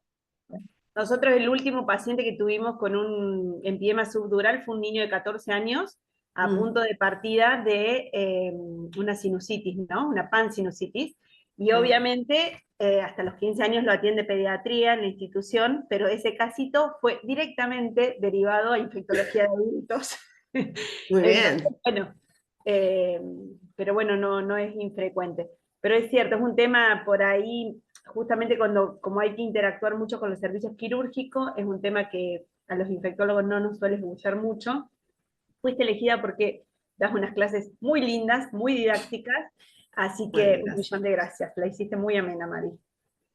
C: Nosotros el último paciente que tuvimos con un empiema subdural fue un niño de 14 años a
A: Mm,
C: punto de partida de una sinusitis, ¿no? Una pansinusitis. Y
A: mm.
C: obviamente hasta los 15 años lo atiende pediatría en la institución, pero ese casito fue directamente derivado a infectología de adultos.
A: Muy
C: Entonces,
A: bien.
C: bueno, eh, pero bueno, no es infrecuente. Pero es cierto, es un tema por ahí justamente cuando, como hay que interactuar mucho con los servicios quirúrgicos, es un tema que a los infectólogos no nos suele gustar mucho. Fuiste elegida porque das unas clases muy lindas, muy didácticas, así
A: Bueno,
C: que un
A: gracias.
C: millón de gracias. La hiciste muy amena, Mari.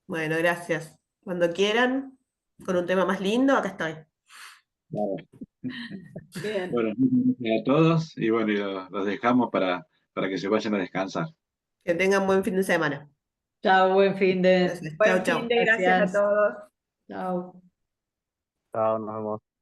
A: Bueno, gracias. Cuando quieran, con un tema más lindo, acá estoy.
B: Claro.
C: Bien.
B: Bueno, muchas gracias a todos y bueno, y los dejamos para que se vayan a descansar.
A: Que tengan buen fin de semana.
F: Chao, buen fin de.
A: Gracias. Chao,
C: Buen fin
A: chao.
C: de gracias a
F: Gracias.
C: todos.
F: Chao.
E: Chao, nos vemos.